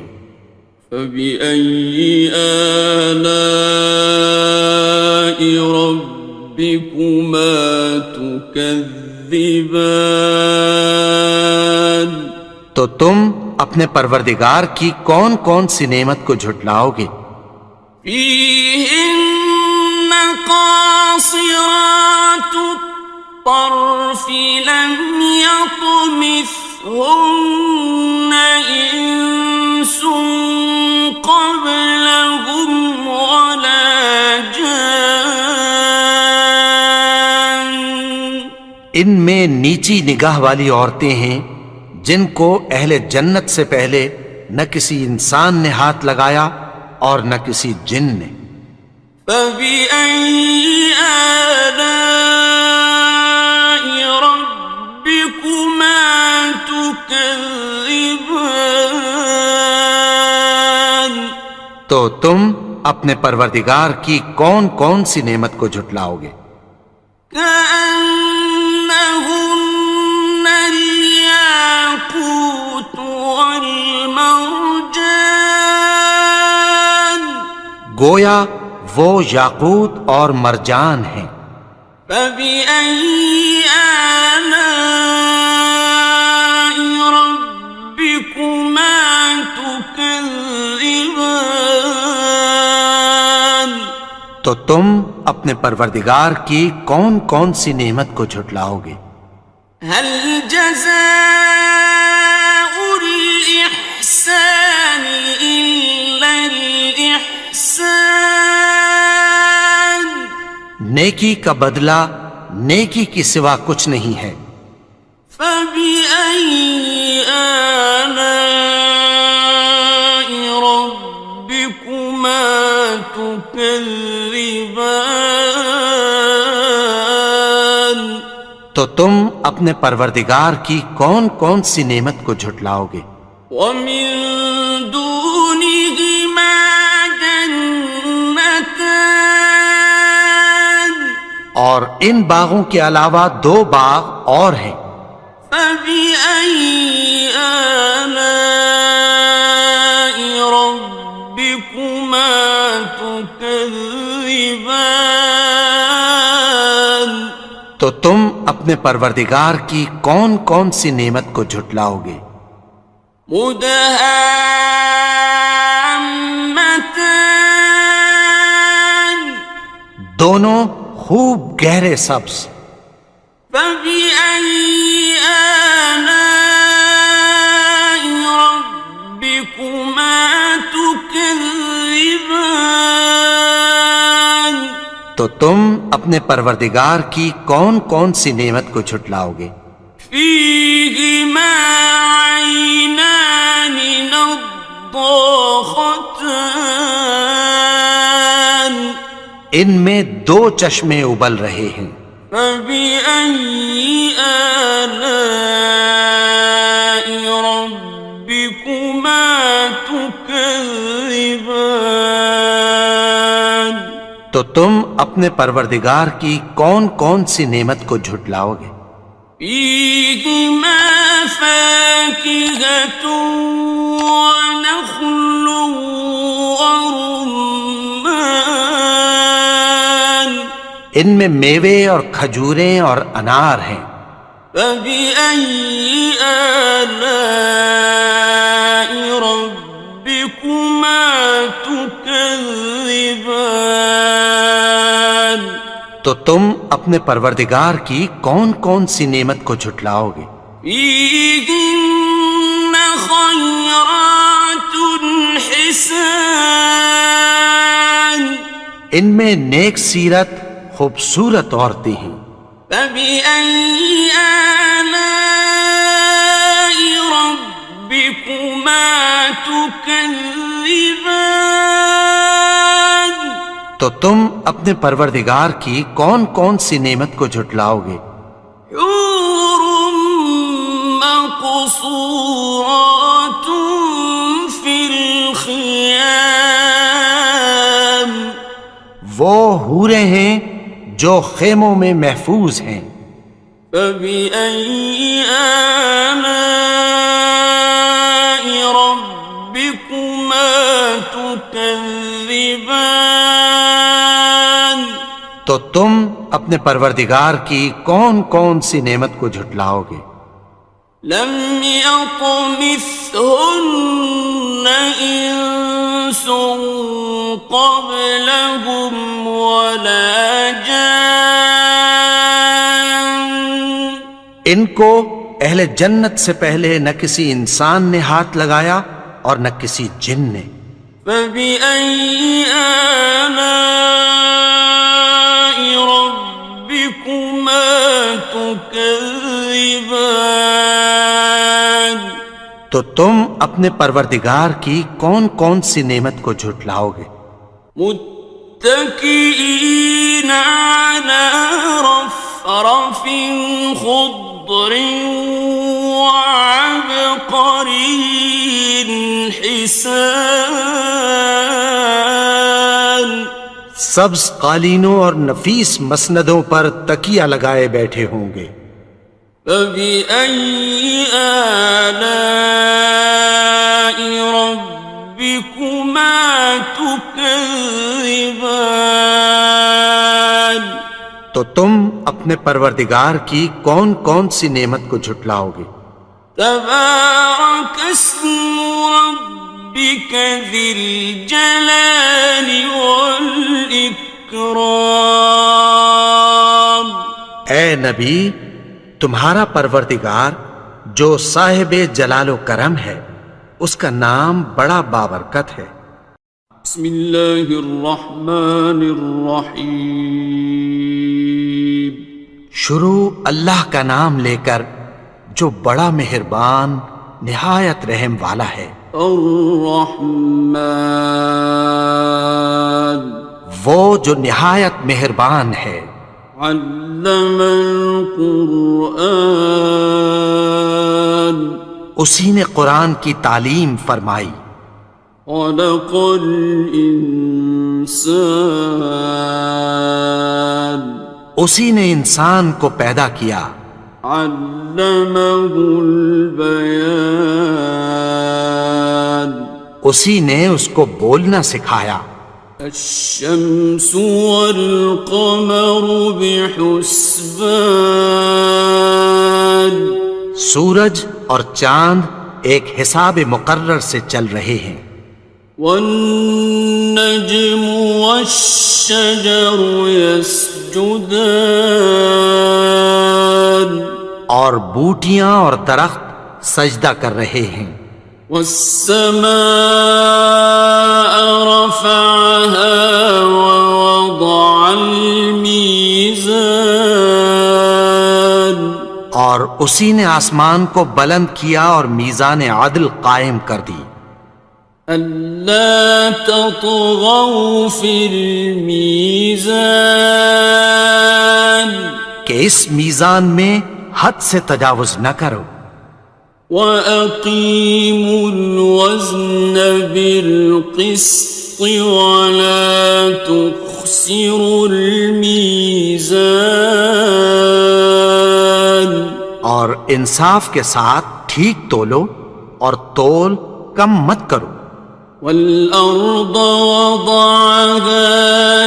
فَبِأَيِّ آلَاءِ رَبِّكُمَا تُكَذِّبَانِ؟ تو تم اپنے پروردگار کی کون کون سی نعمت کو جھٹلاؤ گے؟ فِيهِنَّ قَاصِرَاتُ الطَّرْفِ لَمْ يَطْمِثْهُنَّ إِنسٌ قَبْلَهُمْ وَلَا جَانٌّ۔ ان میں نیچی نگاہ والی عورتیں ہیں جن کو اہل جنت سے پہلے نہ کسی انسان نے ہاتھ لگایا اور نہ کسی جن نے۔ فَبِأَيِّ آلَاءِ رَبِّكُمَا تُكَذِّبَانِ؟ تو تم اپنے پروردگار کی کون کون سی نعمت کو جھٹلاؤ گے؟ كأنهن الياقوت والمرجان گویا وہ یاقوت اور مرجان ہیں۔ فبأي آلاء ربكما تكذبان تو تم اپنے پروردگار کی کون کون سی نعمت کو جھٹلاؤ گے؟ هل جزاء الإحسان إلا الإحسان نیکی کا بدلہ نیکی کی سوا کچھ نہیں ہے۔ فبأي آلاء ربكما تكذبان تو تم اپنے پروردگار کی کون کون سی نعمت کو جھٹلاؤ گے؟ ومن دونهما جنتان اور ان باغوں کے علاوہ دو باغ اور ہیں۔ فبأي آلاء ربكما تكذبان تو تم اپنے پروردگار کی کون کون سی نعمت کو جھٹلاؤ گے؟ مدهامتان دونوں خوب گہرے سبز۔ فبأي آلاء ربكما تكذبان تو تم اپنے پروردگار کی کون کون سی نعمت کو جھٹلاؤ گے؟ فيهما عينان نضاختان ان میں دو چشمے ابل رہے ہیں۔ فبأي آلاء ربكما تكذبان تو تم اپنے پروردگار کی کون کون سی نعمت کو جھٹلاؤ گے؟ فيهما فاكهة ونخل ورمان ان میں میوے اور کھجوریں اور انار ہیں۔ فبأي آلاء ربكما تكذبان تو تم اپنے پروردگار کی کون کون سی نعمت کو جھٹلاؤ گے؟ فيهن خيرات حسان ان میں نیک سیرت خوبصورت عورتیں ہیں۔ فبأي آلاء ربكما تكذبان تو تم اپنے پروردگار کی کون کون سی نعمت کو جھٹلاؤ گے؟ حور مقصورات في الخيام وہ حوریں ہیں جو خیموں میں محفوظ ہیں۔ فبأي آلاء ربكما تكذبان تو تم اپنے پروردگار کی کون کون سی نعمت کو جھٹلاؤ گے؟ لم يطمثهن إنس قبلهم ولا جان ان کو اہل جنت سے پہلے نہ کسی انسان نے ہاتھ لگایا اور نہ کسی جن نے۔ فبأي آلاء ربكما تكذبان تو تم اپنے پروردگار کی کون کون سی نعمت کو جھٹلاؤ گے؟ متكئين على رفرف خضر وعبقري حسان سبز قالینوں اور نفیس مسندوں پر تکیہ لگائے بیٹھے ہوں گے. فبأي آلاء ربكما تكذبان. تو تم اپنے پروردگار کی کون کون سی نعمت کو جھٹلاؤ گے؟ تبارك اسم ربك ذي الجلال والإكرام. اے نبی، تمہارا پروردگار جو صاحب جلال و کرم ہے، اس کا نام بڑا بابرکت ہے. بسم اللہ الرحمن الرحیم. شروع اللہ کا نام لے کر جو بڑا مہربان نہایت رحم والا ہے. الرحمن وہ جو نہایت مہربان ہے. علم القرآن اسی نے قرآن کی تعلیم فرمائی. خلق الانسان اسی نے انسان کو پیدا کیا. علمہ البیان اسی نے اس کو بولنا سکھایا. الشمس والقمر بحسبان سورج اور چاند ایک حساب مقرر سے چل رہے ہیں. والنجم والشجر يسجدان اور بوٹیاں اور درخت سجدہ کر رہے ہیں. والسماء رفعها ووضع الميزان اور اسی نے آسمان کو بلند کیا اور میزان عدل قائم کر دی. ألا تطغوا في الميزان کہ اس میزان میں حد سے تجاوز نہ کرو. وَأَقِيمُوا الْوَزْنَ بِالْقِسْطِ وَلَا تُخْسِرُوا الْمِيزَانَ اور انصاف کے ساتھ ٹھیک تولو اور تول کم مت کرو. وَالْأَرْضَ وَضَعَهَا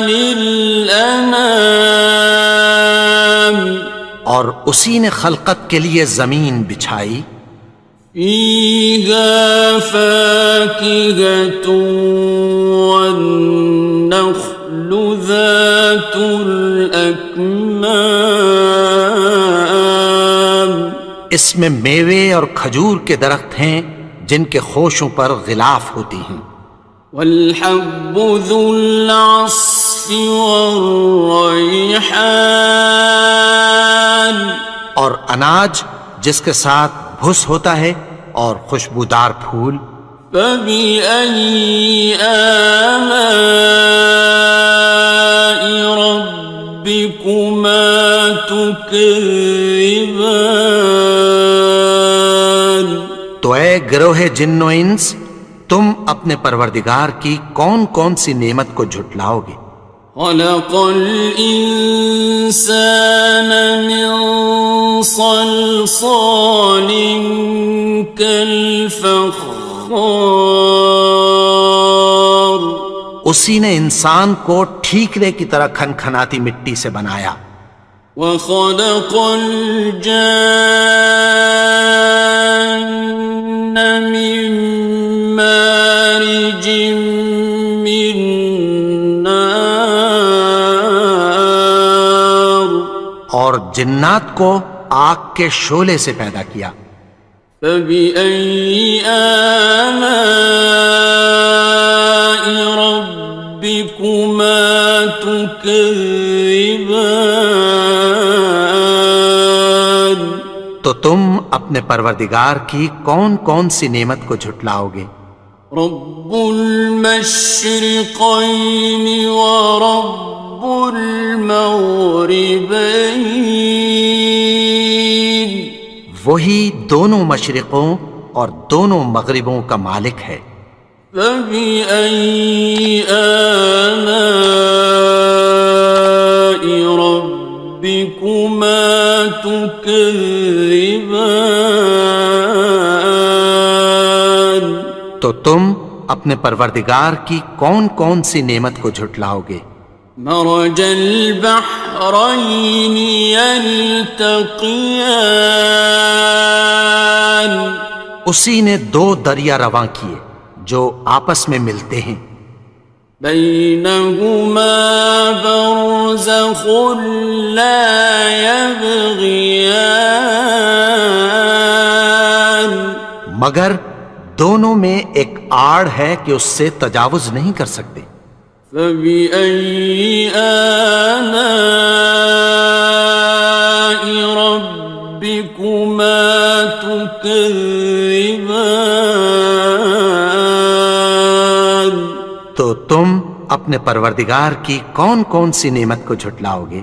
لِلْأَنَامِ اور اسی نے خلقت کے لیے زمین بچھائی. فِيهَا فَاكِهَةٌ وَالنَّخْلُ ذَاتُ الْأَكْمَامِ اس میں میوے اور کھجور کے درخت ہیں جن کے خوشوں پر غلاف ہوتی ہیں. وَالْحَبُّ ذُو الْعَصْفِ وَالرَّيْحَانِ اور اناج جس کے ساتھ بھس ہوتا ہے اور خوشبودار پھول. فَبِأَيِّ آلَاءِ رَبِّكُمَا تُكَذِّبَانِ تو اے گروہ جن و انس، تم اپنے پروردگار کی کون کون سی نعمت کو جھٹلاؤ گے؟ خلق الإنسان من صلصال كالفخار اسی نے انسان کو ٹھیکرے کی طرح کھنکھناتی مٹی سے بنایا. وخلق الجان من مارج من نار اور جنات کو آگ کے شعلے سے پیدا کیا. فبأي آلاء ربكما تكذبان تو تم اپنے پروردگار کی کون کون سی نعمت کو جھٹلاؤ گے؟ رب المشرقين ورب المغربين وہی دونوں مشرقوں اور دونوں مغربوں کا مالک ہے. فبأي آلاء ربكما تكذبان؟ تو تم اپنے پروردگار کی کون کون سی نعمت کو جھٹلاؤ گے؟ مرج البحرين يلتقيان، اسی نے دو دریا رواں کیے جو آپس میں ملتے ہیں، بينهما برزخ لا يبغيان، مگر دونوں میں ایک آڑ ہے کہ اس سے تجاوز نہیں کر سکتے۔ فبأي آلاء ربكما تكذبان؟ تو تم اپنے پروردگار کی کون کون سی نعمت کو جھٹلاؤ گے؟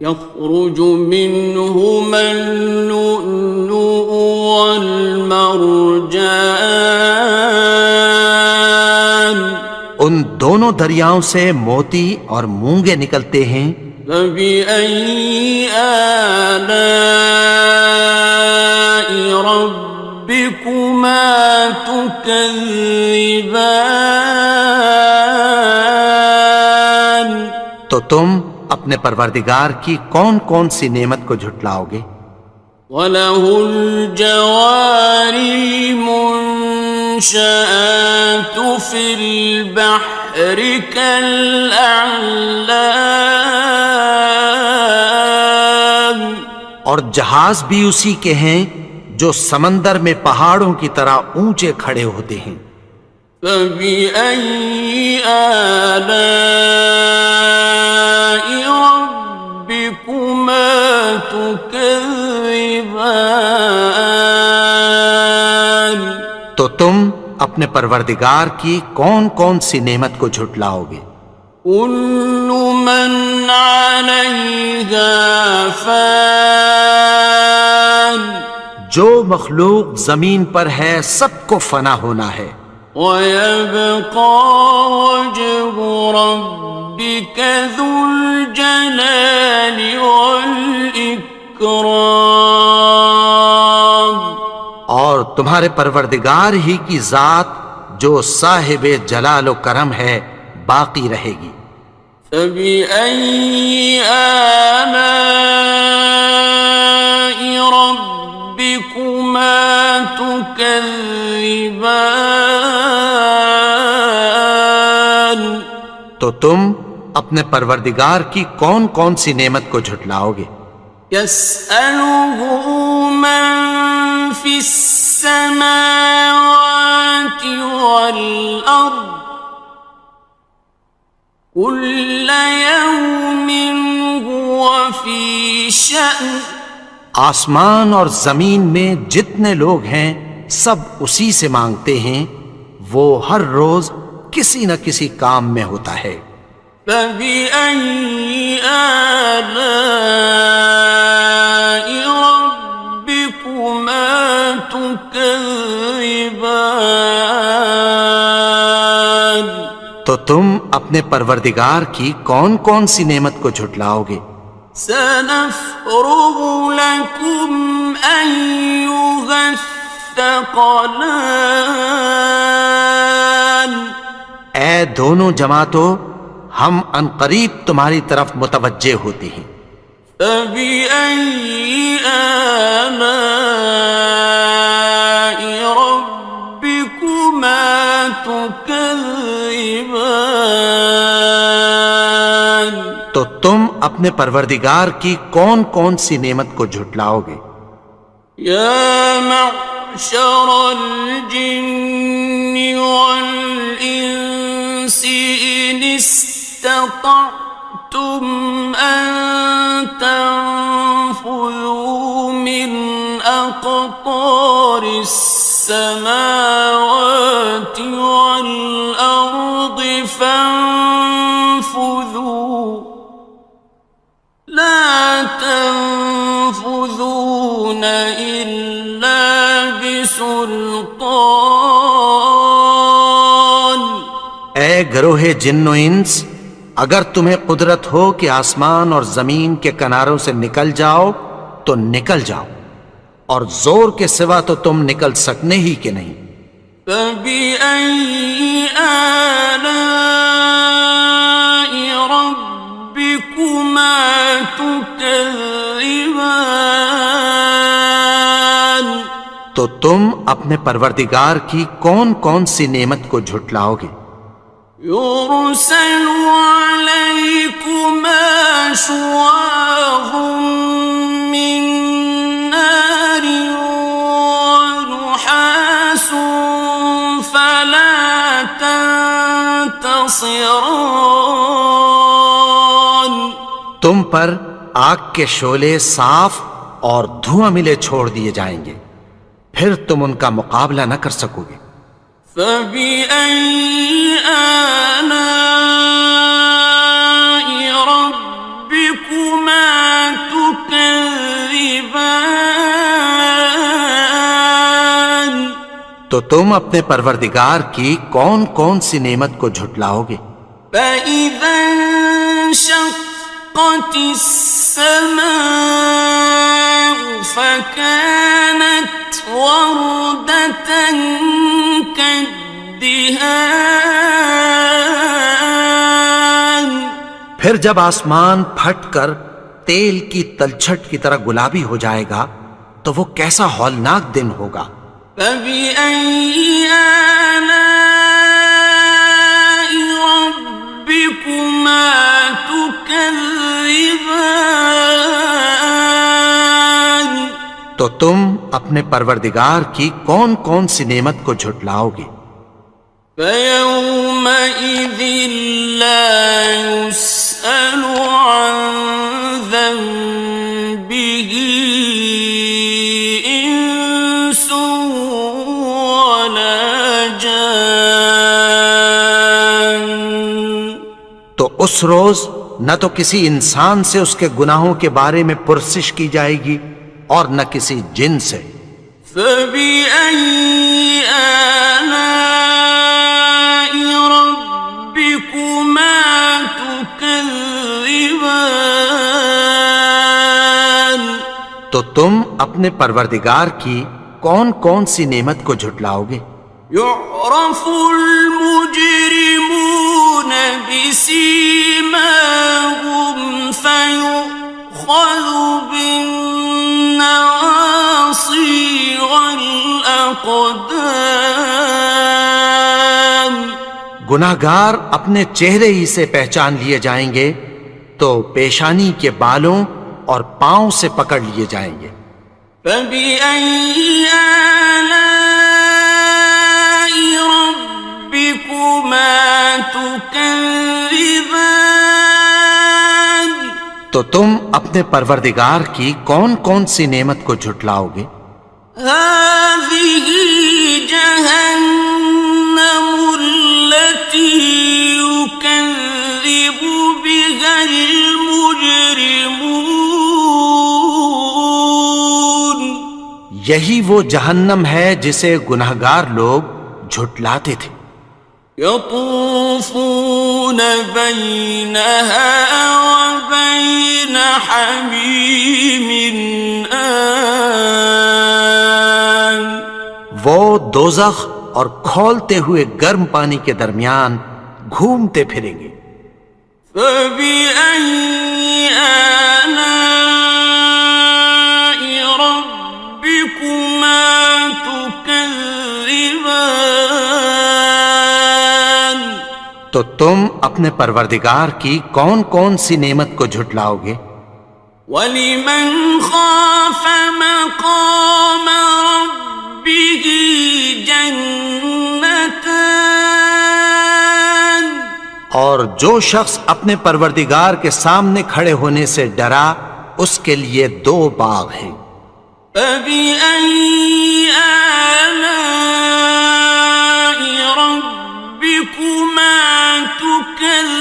يخرج منهما اللؤلؤ والمرجان، ان دونوں دریاؤں سے موتی اور مونگے نکلتے ہیں۔ فبأي آلاء ربكما تكذبان؟ تو تم اپنے پروردگار کی کون کون سی نعمت کو جھٹلاؤ گے؟ وَلَهُ الْجَوَارِ الْمُنشَآتُ فِي الْبَحْرِ كَالْأَعْلَامِ، اور جہاز بھی اسی کے ہیں جو سمندر میں پہاڑوں کی طرح اونچے کھڑے ہوتے ہیں۔ فَبِأَيِّ آلَاءِ رَبِّكُمَا تُكَذِّبَانِ؟ تو تم اپنے پروردگار کی کون کون سی نعمت کو جھٹلاؤ گے؟ كُلُّ مَنْ عَلَيْهَا فَانٍ، جو مخلوق زمین پر ہے سب کو فنا ہونا ہے، وَيَبْقَى وَجْهُ رَبِّكَ ذُو الْجَلَالِ وَالْإِكْرَامِ، اور تمہارے پروردگار ہی کی ذات جو صاحب جلال و کرم ہے باقی رہے گی۔ فَبِأَيِّ آلَاءِ رَبِّكُمَا تُكَذِّبَانِ؟ تو تم اپنے پروردگار کی کون کون سی نعمت کو جھٹلاؤ گے؟ يَسْأَلُهُ مَن فِي السَّمَاوَاتِ وَالْأَرْضِ كُلَّ يَوْمٍ هُوَ فِي شَأْنٍ، آسمان اور زمین میں جتنے لوگ ہیں سب اسی سے مانگتے ہیں، وہ ہر روز کسی نہ کسی کام میں ہوتا ہے۔ فَبِأَيِّ آلَاءِ رَبِّكُمَا تُكَذِّبَانِ؟ تو تم اپنے پروردگار کی کون کون سی نعمت کو جھٹلاؤ گے؟ سَنَفْرُغُ لَكُمْ أَيُّهَ الثَّقَلَانِ، اے دونوں جماعتوں، ہم عنقریب تمہاری طرف متوجہ ہوتے ہیں۔ فَبِأَيِّ آلَاءِ رَبِّكُمَا تُكَذِّبَانِ؟ تو تم اپنے پروردگار کی کون کون سی نعمت کو جھٹلاؤ گے؟ یا معشر الجن والانس ان استطعتم ان تنفذوا من اقطار السماوات والارض فانفذوا لا تنفذون إلا بسلطان، گروہ جن و انس، اگر تمہیں قدرت ہو کہ آسمان اور زمین کے کناروں سے نکل جاؤ تو نکل جاؤ، اور زور کے سوا تو تم نکل سکنے ہی کہ نہیں۔ فَبِأَيِّ آلَاءِ رَبِّكُمَا تُكَذِّبَانِ، تو تم اپنے پروردگار کی کون کون سی نعمت کو جھٹلاؤ گے؟ يُرْسَلُ عَلَيْكُمَا شُوَاظٌ مِّن نَّارٍ وَنُحَاسٌ فَلَا تَنتَصِرَانِ، تم پر آگ کے شعلے صاف اور دھواں ملے چھوڑ دیے جائیں گے، پھر تم ان کا مقابلہ نہ کر سکو گے۔ فَبِأَيِّ آلَاءِ رَبِّكُمَا تُكَذِّبَانِ، تو تم اپنے پروردگار کی کون کون سی نعمت کو جھٹلاؤ گے؟ فَإِذَا انشَقَّتِ السَّمَاءُ فَكَانَتْ وَرْدَةً كَالدِّهَانِ، پھر جب آسمان پھٹ کر تیل کی تلچھٹ کی طرح گلابی ہو جائے گا تو وہ کیسا ہولناک دن ہوگا۔ فَبِأَيِّ آلَاءِ رَبِّكُمَا تُكَذِّبَانِ، تو تم اپنے پروردگار کی کون کون سی نعمت کو جھٹلاؤ گے؟ فَيَوْمَئِذٍ لَا يُسْأَلُ عَن ذَنبِهِ إِنسٌ وَلَا جَانٌّ، تو اس روز نہ تو کسی انسان سے اس کے گناہوں کے بارے میں پرسش کی جائے گی اور نہ کسی جن سے۔ فَبِأَيِّ آلَاءِ رَبِّكُمَا تُكَذِّبَانِ، تو تم اپنے پروردگار کی کون کون سی نعمت کو جھٹلاؤ گے؟ يُعْرَفُ الْمُجْرِمُونَ بِسِيمَاهُمْ فَيُؤْخَذُ بِالنَّوَاصِي وَالْأَقْدَامِ، گناہگار اپنے چہرے ہی سے پہچان لیے جائیں گے تو پیشانی کے بالوں اور پاؤں سے پکڑ لیے جائیں گے۔ فَبِأَيِّ آلَاءِ رَبِّكُمَا تُكَذِّبَانِ، تو تم اپنے پروردگار کی کون کون سی نعمت کو جھٹلاؤ گے؟ هَٰذِهِ جَهَنَّمُ الَّتِي يُكَذِّبُ بِهَا الْمُجْرِمُونَ، یہی وہ جہنم ہے جسے گناہگار لوگ جھٹلاتے تھے۔ يَطُوفُونَ بَيْنَهَا وَبَيْنَ حَمِيمٍ آنٍ، وہ دوزخ اور کھولتے ہوئے گرم پانی کے درمیان گھومتے پھریں گے۔ فَبِأَيِّ آلَاءِ رَبِّكُمَا تُكَذِّبَانِ، تو تم اپنے پروردگار کی کون کون سی نعمت کو جھٹلاؤ گے؟ وَلِمَنْ خَافَ مَقَامَ رَبِّهِ جَنَّتَانِ، اور جو شخص اپنے پروردگار کے سامنے کھڑے ہونے سے ڈرا اس کے لیے دو باغ ہیں۔ فَبِأَيِّ آلَاءِ رَبِّكُمَا تُكَذِّبَانِ،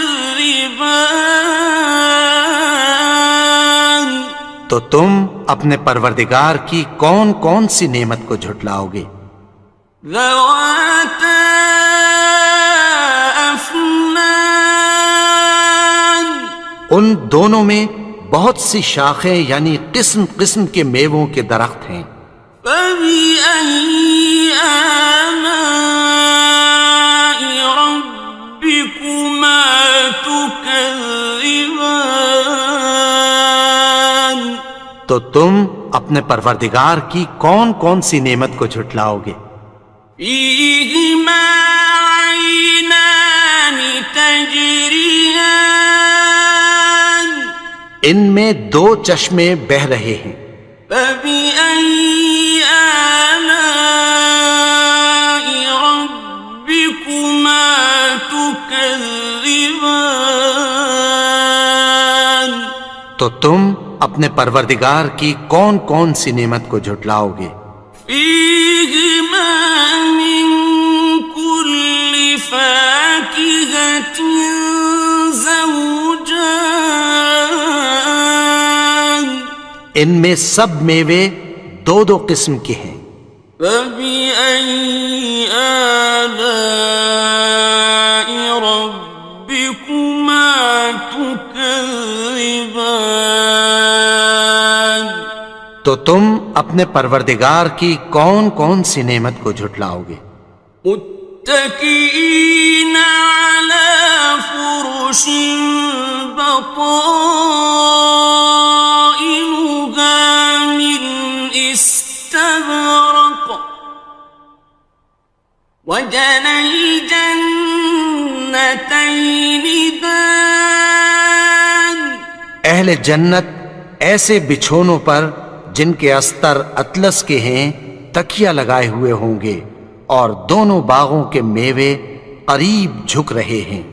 تو تم اپنے پروردگار کی کون کون سی نعمت کو جھٹلاؤ گے؟ ذَوَاتَا أَفْنَانٍ دونوں میں بہت سی شاخیں یعنی قسم قسم کے میووں کے درخت ہیں۔ فَبِأَيِّ آلَاءِ رَبِّكُمَا تُكَذِّبَانِ تو تم اپنے پروردگار کی کون کون سی نعمت کو جھٹلاؤ گے؟ فِيهِمَا عَيْنَانِ تَجْرِيَانِ ان میں دو چشمے بہہ رہے ہیں۔ فَبِأَيِّ آلَاءِ رَبِّكُمَا تُكَذِّبَانِ تو تم اپنے پروردگار کی کون کون سی نعمت کو جھٹلاؤ گے؟ فِيهِمَا مِن كُلِّ فَاكِهَةٍ زَوْجَانِ ان میں سب میوے دو دو قسم کے ہیں۔ فَبِأَيِّ آلَاءِ رَبِّكُمَا تُكَذِّبَانِ تو تم اپنے پروردگار کی کون کون سی نعمت کو جھٹلاؤ گے؟ متكئين على فرش بطائنها من استبرق وجنى الجنتين دان اہل جنت ایسے بچھونوں پر جن کے استر اطلس کے ہیں تکیہ لگائے ہوئے ہوں گے، اور دونوں باغوں کے میوے قریب جھک رہے ہیں۔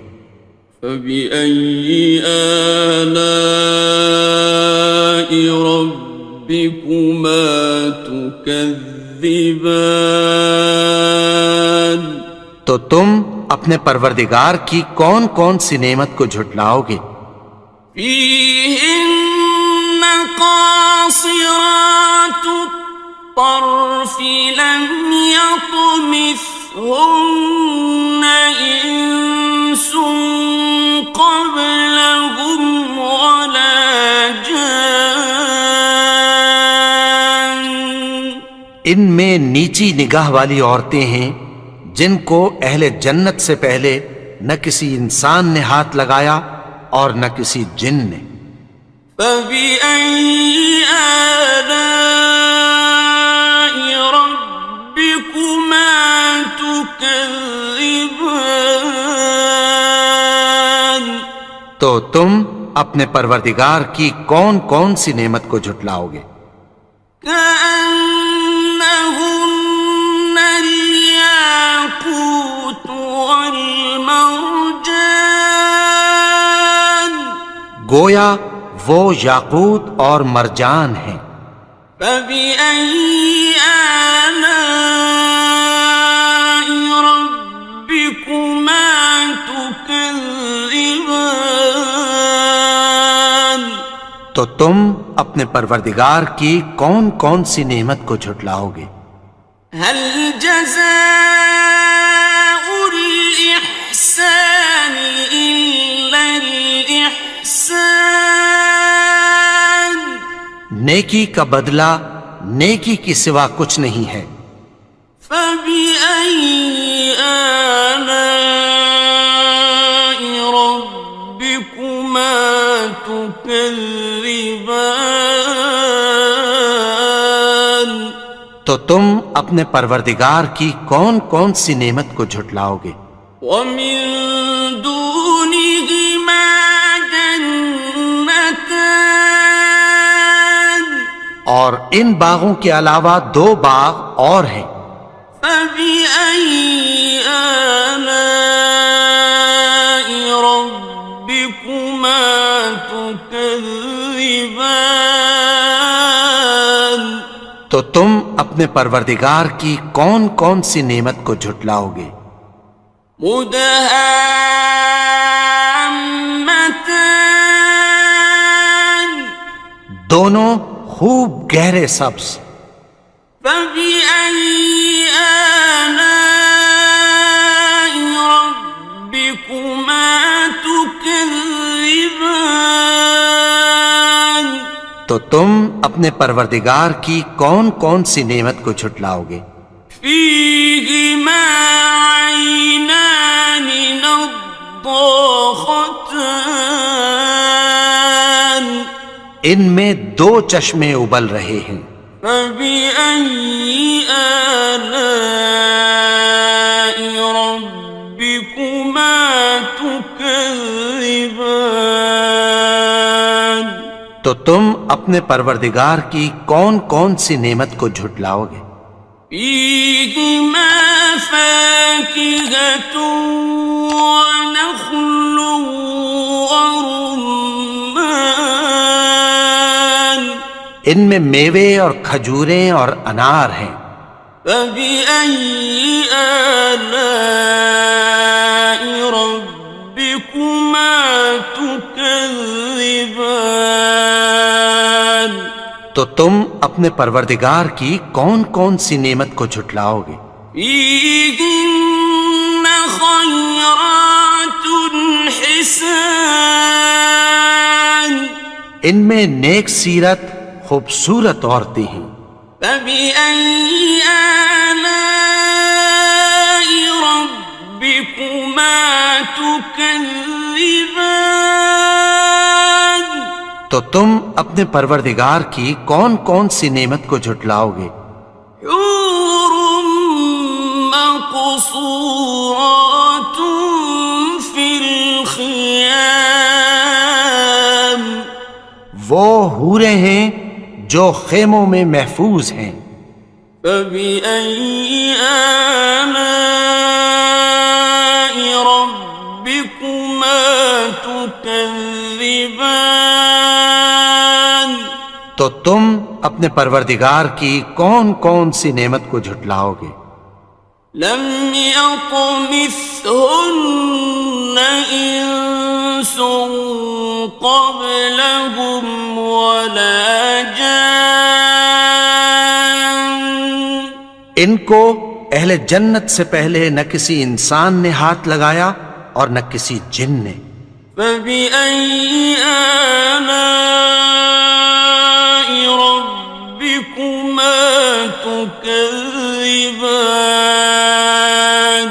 فَبِأَيِّ آلَاءِ رَبِّكُمَا تُكَذِّبَانِ تو تم اپنے پروردگار کی کون کون سی نعمت کو جھٹلاؤ گے؟ فِيهِنَّ قَاصِرَاتُ الطَّرْفِ لَمْ يَطْمِثْهُنَّ إِنسٌ قَبْلَهُمْ وَلَا جَانٌّ ان میں نیچی نگاہ والی عورتیں ہیں جن کو اہل جنت سے پہلے نہ کسی انسان نے ہاتھ لگایا اور نہ کسی جن نے۔ فَبِأَيِّ آلَاءِ رَبِّكُمَا تُكَذِّبَانِ تو تم اپنے پروردگار کی کون کون سی نعمت کو جھٹلاؤ گے؟ كَأَنَّهُنَّ الْيَاقُوتُ وَالْمَرْجَانُ گویا وہ یاقوت اور مرجان ہیں۔ فَبِأَيِّ آلَاءِ رَبِّكُمَا تُكَذِّبَانِ تو تم اپنے پروردگار کی کون کون سی نعمت کو جھٹلاؤ گے؟ هَلْ جَزَاءُ الْإِحْسَانِ إِلَّا الْإِحْسَانُ نیکی کا بدلہ نیکی کی سوا کچھ نہیں ہے۔ فَبِأَيِّ آلَاءِ رَبِّكُمَا تُكَذِّبَانِ تو تم اپنے پروردگار کی کون کون سی نعمت کو جھٹلاؤ گے؟ وَمِن دُونِهِمَا جَنَّتَانِ اور ان باغوں کے علاوہ دو باغ اور ہیں۔ فَبِأَيِّ آلَاءِ رَبِّكُمَا تُكَذِّبَانِ تو تم اپنے پروردگار کی کون کون سی نعمت کو جھٹلاؤ گے؟ مُدْهَامَّتَانِ دونوں خوب گہرے سبز۔ فَبِأَيِّ آلَاءِ رَبِّكُمَا تُكَذِّبَانِ تو تم اپنے پروردگار کی کون کون سی نعمت کو جھٹلاؤ گے؟ فيهما عينان نضاختان ان میں دو چشمے ابل رہے ہیں، فبأي آلاء ربكما تكذبان تو تم اپنے پروردگار کی کون کون سی نعمت کو جھٹلاؤ گے؟ فيهما فاكهة ونخل ورمان ان میں میوے اور کھجوریں اور انار ہیں، فبأي آلاء ربكما تكذبان تو تم اپنے پروردگار کی کون کون سی نعمت کو جھٹلاؤ گے؟ فيهن خيرات حسان ان میں نیک سیرت خوبصورت عورتیں ہیں، فبأي آلاء ربكما تكذبان تو تم اپنے پروردگار کی کون کون سی نعمت کو جھٹلاؤ گے؟ حور مقصورات في الخيام وہ حوریں ہیں جو خیموں میں محفوظ ہیں، فبأي آلاء ربكما تكذبان تو تم اپنے پروردگار کی کون کون سی نعمت کو جھٹلاؤ گے؟ لم يطمثهن إنس قبلهم ولا جان ان کو اہل جنت سے پہلے نہ کسی انسان نے ہاتھ لگایا اور نہ کسی جن نے، فبأي آلاء ربكما تكذبان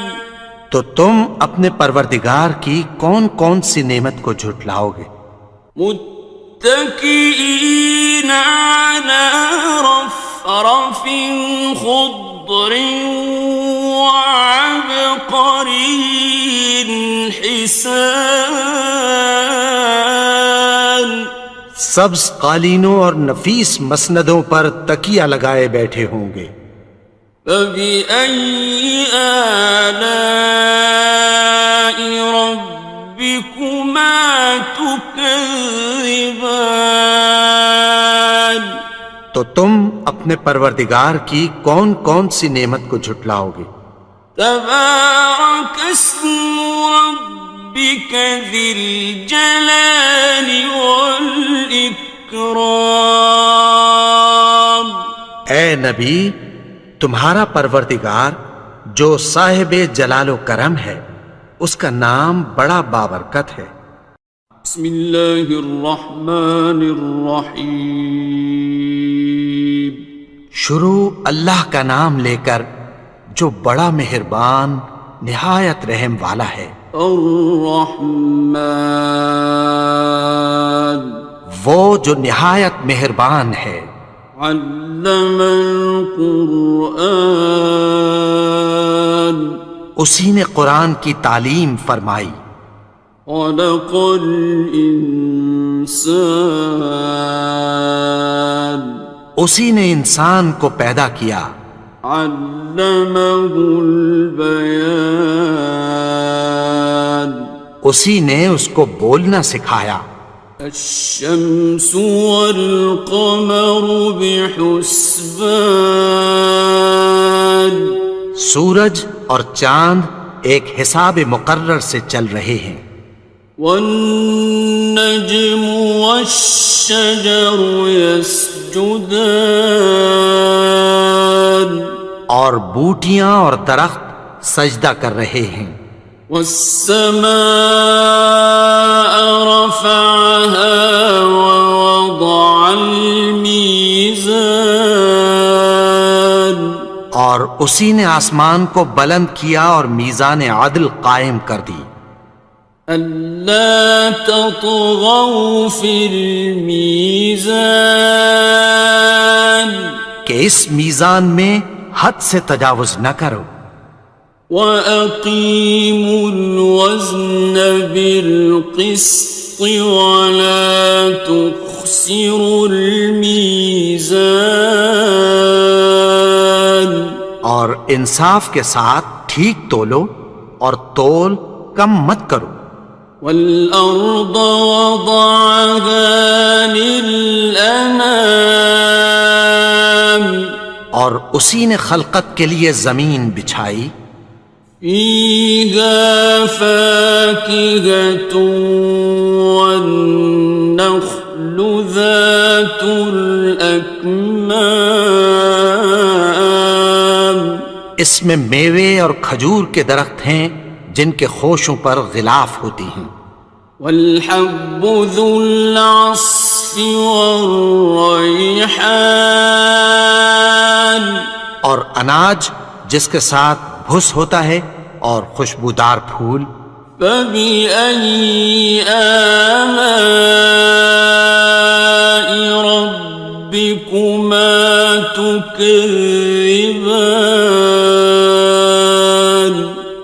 تو تم اپنے پروردگار کی کون کون سی نعمت کو جھٹلاؤ گے؟ متكئين على رفرف خضر وعبقري حسان سبز قالینوں اور نفیس مسندوں پر تکیہ لگائے بیٹھے ہوں گے، فبأي آلاء ربكما تكذبان تو تم اپنے پروردگار کی کون کون سی نعمت کو جھٹلاؤ گے؟ تبارك اسم ربك ذي الجلال والإكرام اے نبی، تمہارا پروردگار جو صاحب جلال و کرم ہے، اس کا نام بڑا بابرکت ہے۔ بسم الله الرحمن الرحيم شروع اللہ کا نام لے کر جو بڑا مہربان نہایت رحم والا ہے۔ الرحمن وہ جو نہایت مہربان ہے، علم القرآن اسی نے قرآن کی تعلیم فرمائی، خلق الإنسان اسی نے انسان کو پیدا کیا، علمه البيان اسی نے اس کو بولنا سکھایا، الشمس والقمر بحسبان سورج اور چاند ایک حساب مقرر سے چل رہے ہیں، والنجم والشجر يسجدان اور بوٹیاں اور درخت سجدہ کر رہے ہیں، والسماء رفعها ووضع اور اسی نے آسمان کو بلند کیا اور میزان عدل قائم کر دی ألا تطغوا في الميزان کہ اس میزان میں حد سے تجاوز نہ کرو وأقيموا الوزن بالقسط ولا تخسروا الميزان اور انصاف کے ساتھ ٹھیک تولو اور تول کم مت کرو والأرض وضعها للأنام اور اسی نے خلقت کے لیے زمین بچھائی فيها فاكهة والنخل ذات الأكمام اس میں میوے اور کھجور کے درخت ہیں جن کے خوشوں پر غلاف ہوتی ہیں والحب ذو العصف والريحان اور اناج جس کے ساتھ بھس ہوتا ہے اور خوشبودار پھول فبأي آلاء ربكما تكذبان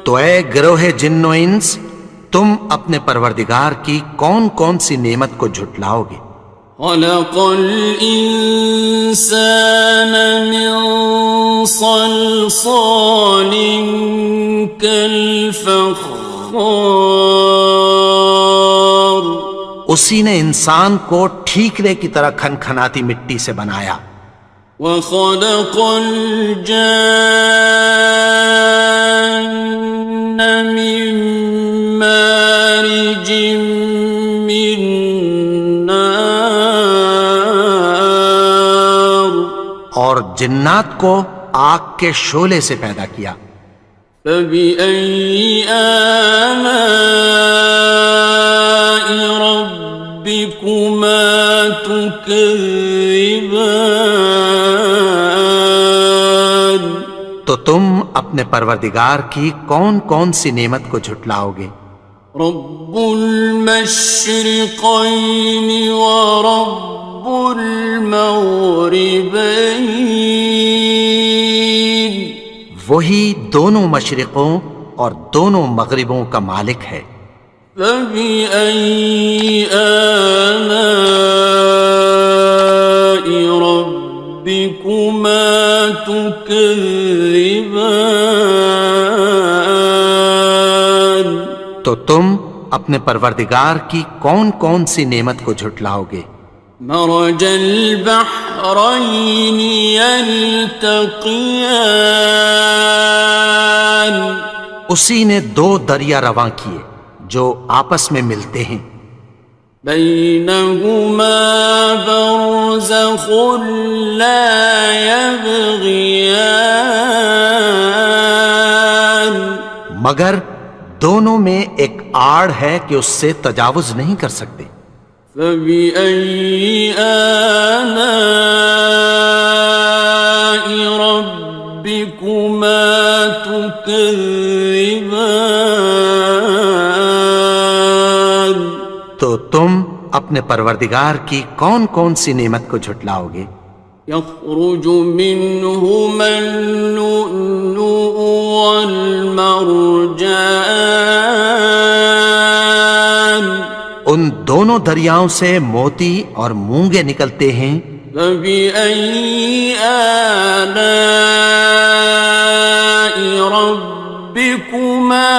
تو اے گروہ جن و انس تم اپنے پروردگار کی کون کون سی نعمت کو جھٹلاؤ گے خلق الإنسان من صلصال كالفخار اسی نے انسان کو ٹھیکرے کی طرح کھنکھناتی مٹی سے بنایا وخلق الجان من مارج من نار اور جنات کو آگ کے شعلے سے پیدا کیا فبأي آلاء ربكما تكذبان تو تم اپنے پروردگار کی کون کون سی نعمت کو جھٹلاؤ گے رب المشرقين ورب المغربين وہی دونوں مشرقوں اور دونوں مغربوں کا مالک ہے فبأي آلاء ربكما تكذبان تو تم اپنے پروردگار کی کون کون سی نعمت کو جھٹلاؤ گے مرج البحرين يلتقيان اسی نے دو دریا رواں کیے جو آپس میں ملتے ہیں بينهما برزخ لا يبغيان مگر دونوں میں ایک آڑ ہے کہ اس سے تجاوز نہیں کر سکتے فبأي آلاء ربكما تكذبان تو تم اپنے پروردگار کی کون کون سی نعمت کو جھٹلاؤ گے يخرج منهما اللؤلؤ والمرجان ان دونوں دریاؤں سے موتی اور مونگے نکلتے ہیں فبأي آلاء ربكما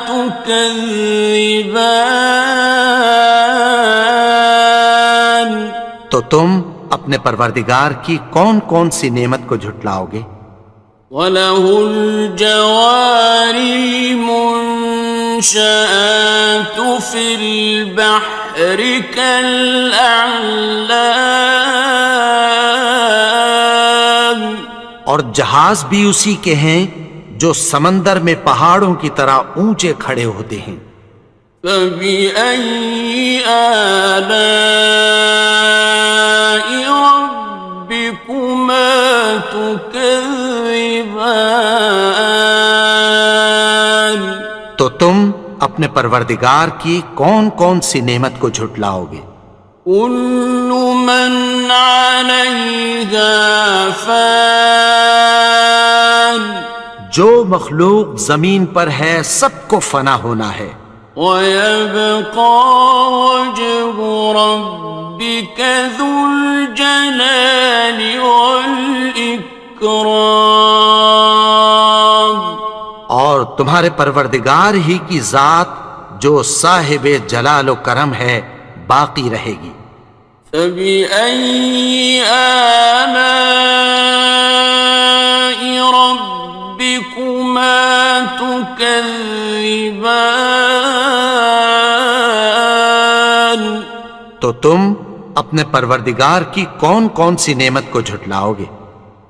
تكذبان تو تم اپنے پروردگار کی کون کون سی نعمت کو جھٹلاؤ گے وَلَهُ الْجَوَارِ الْمُنشَآتُ فِي الْبَحْرِ كَالْأَعْلَامِ اور جہاز بھی اسی کے ہیں جو سمندر میں پہاڑوں کی طرح اونچے کھڑے ہوتے ہیں فَبِأَيِّ آلَاءِ رَبِّكُمَا تُكَذِّبَانِ تو تم اپنے پروردگار کی کون کون سی نعمت کو جھٹلاؤ گے؟ كل من عليها فان جو مخلوق زمین پر ہے سب کو فنا ہونا ہے، ويبقى وجه ربك ذو الجلال والإكرام اور تمہارے پروردگار ہی کی ذات جو صاحب جلال و کرم ہے باقی رہے گی۔ فبأي آلاء ربكما تكذبان تو تم اپنے پروردگار کی کون کون سی نعمت کو جھٹلاؤ گے؟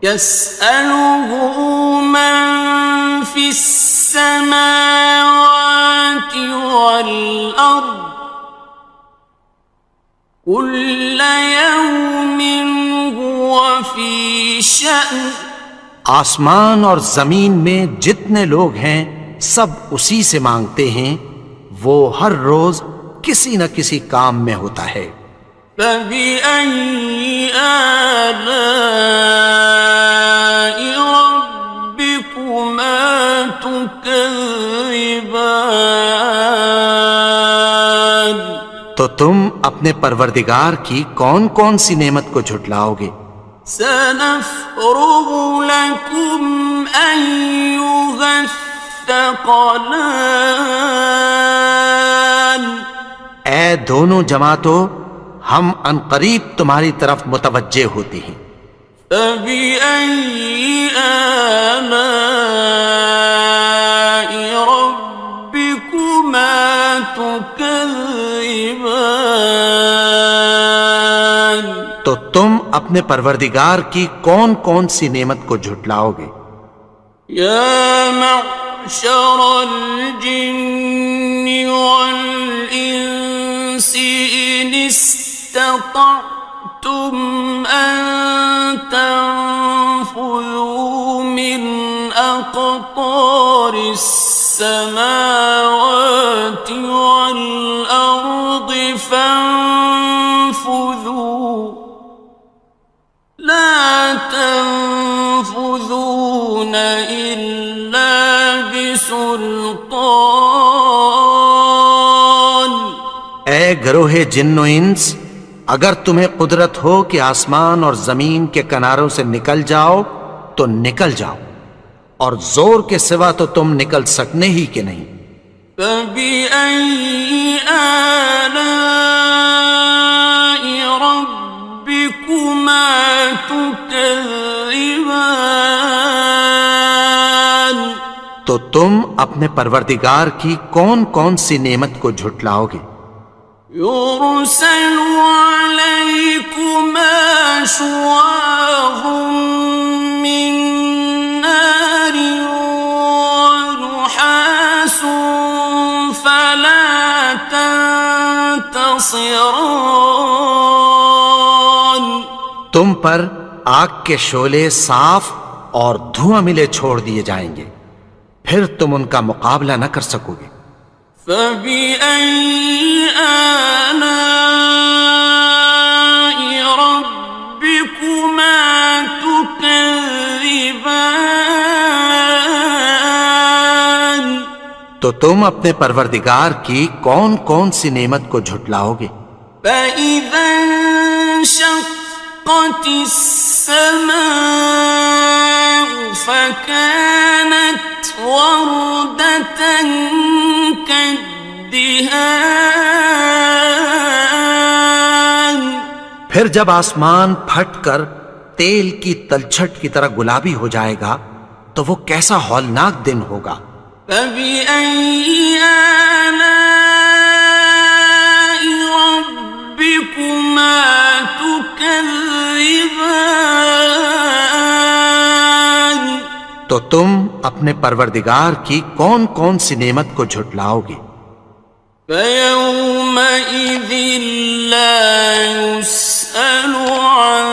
يسأله من في السماوات والأرض كل يوم هو في شأن آسمان اور زمین میں جتنے لوگ ہیں سب اسی سے مانگتے ہیں، وہ ہر روز کسی نہ کسی کام میں ہوتا ہے۔ فبأي آلاء ربكما تكذبان تو تم اپنے پروردگار کی کون کون سی نعمت کو جھٹلاؤ گے؟ سنفرغ لكم أيها الثقلان اے دونوں جماعتوں، ہم عنقریب تمہاری طرف متوجہ ہوتے ہیں۔ فبأي آلاء ربكما تكذبان تو تم اپنے پروردگار کی کون کون سی نعمت کو جھٹلاؤ گے؟ يا معشر الجن والإنس إن استطعتم أن تنفذوا من أقطار السماوات والأرض فانفذوا لا تنفذون إلا بسلطان اے گروہ جن و انس، اگر تمہیں قدرت ہو کہ آسمان اور زمین کے کناروں سے نکل جاؤ تو نکل جاؤ، اور زور کے سوا تو تم نکل سکنے ہی کہ نہیں۔ فبأي آلاء ربكما تكذبان تو تم اپنے پروردگار کی کون کون سی نعمت کو جھٹلاؤ گے؟ يرسل عليكما شواظ من نار ونحاس فلا تنتصران تم پر آگ کے شعلے صاف اور دھواں ملے چھوڑ دیے جائیں گے، پھر تم ان کا مقابلہ نہ کر سکو گے۔ فبأي آلاء ربكما تكذبان تو تم اپنے پروردگار کی کون کون سی نعمت کو جھٹلاؤ گے؟ فإذا انشقت السماء فكانت وردة كالدهان پھر جب آسمان پھٹ کر تیل کی تلچھٹ کی طرح گلابی ہو جائے گا تو وہ کیسا ہولناک دن ہوگا۔ فبأي آلاء ربكما تكذبان تو تم اپنے پروردگار کی کون کون سی نعمت کو جھٹلاؤ گے؟ فيومئذ لا يسأل عن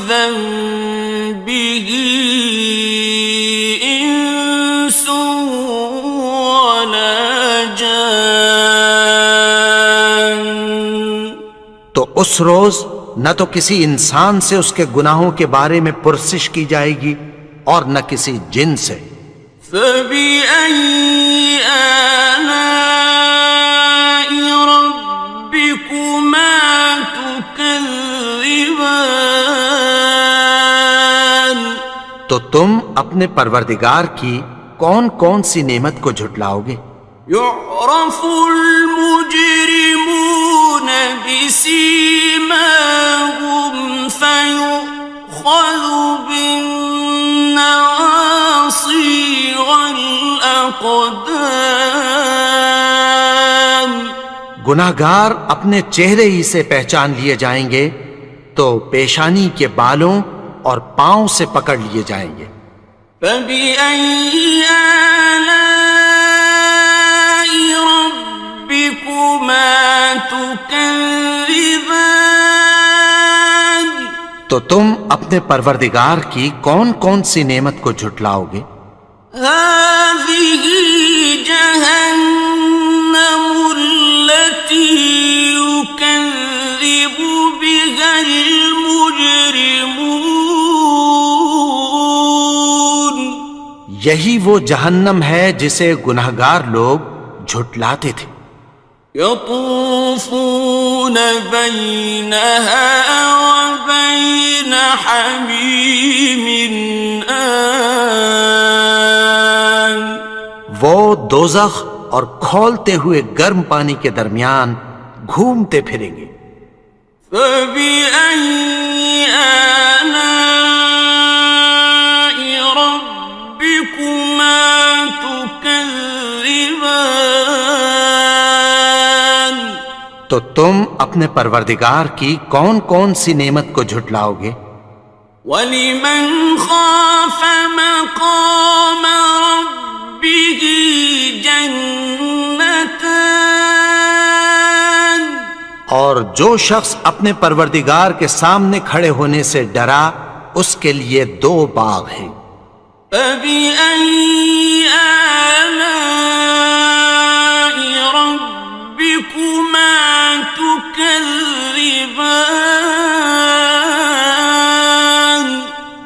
ذنبه اس روز نہ تو کسی انسان سے اس کے گناہوں کے بارے میں پرسش کی جائے گی اور نہ کسی جن سے۔ فَبِأَيِّ آلَاءِ رَبِّكُمَا تُكَذِّبَانِ، تو تم اپنے پروردگار کی کون کون سی نعمت کو جھٹلاؤ گے؟ يُعْرَفُ الْمُجْرِمُونَ بِسِيمَاهُمْ فَيُؤْخَذُ بِالنَّوَاصِي وَالْأَقْدَامِ، گناہگار اپنے چہرے ہی سے پہچان لیے جائیں گے تو پیشانی کے بالوں اور پاؤں سے پکڑ لیے جائیں گے۔ فَبِأَيِّ آلَاءِ رَبِّكُمَا تُكَذِّبَانِ، تو تم اپنے پروردگار کی کون کون سی نعمت کو جھٹلاؤ گے؟ هَٰذِهِ جَهَنَّمُ الَّتِي يُكَذِّبُ بِهَا الْمُجْرِمُونَ، یہی وہ جہنم ہے جسے گناہگار لوگ جھٹلاتے تھے۔ يطوفون بينها وبين حميم آن، وہ دوزخ اور کھولتے ہوئے گرم پانی کے درمیان گھومتے پھریں گے۔ فبأي آلاء ربكما تكذبان، تو تم اپنے پروردگار کی کون کون سی نعمت کو جھٹلاؤ گے؟ ولمن خاف مقام ربه جنتان، اور جو شخص اپنے پروردگار کے سامنے کھڑے ہونے سے ڈرا اس کے لیے 2 باغ ہیں۔ فبأي آلاء ربكما تكذبان،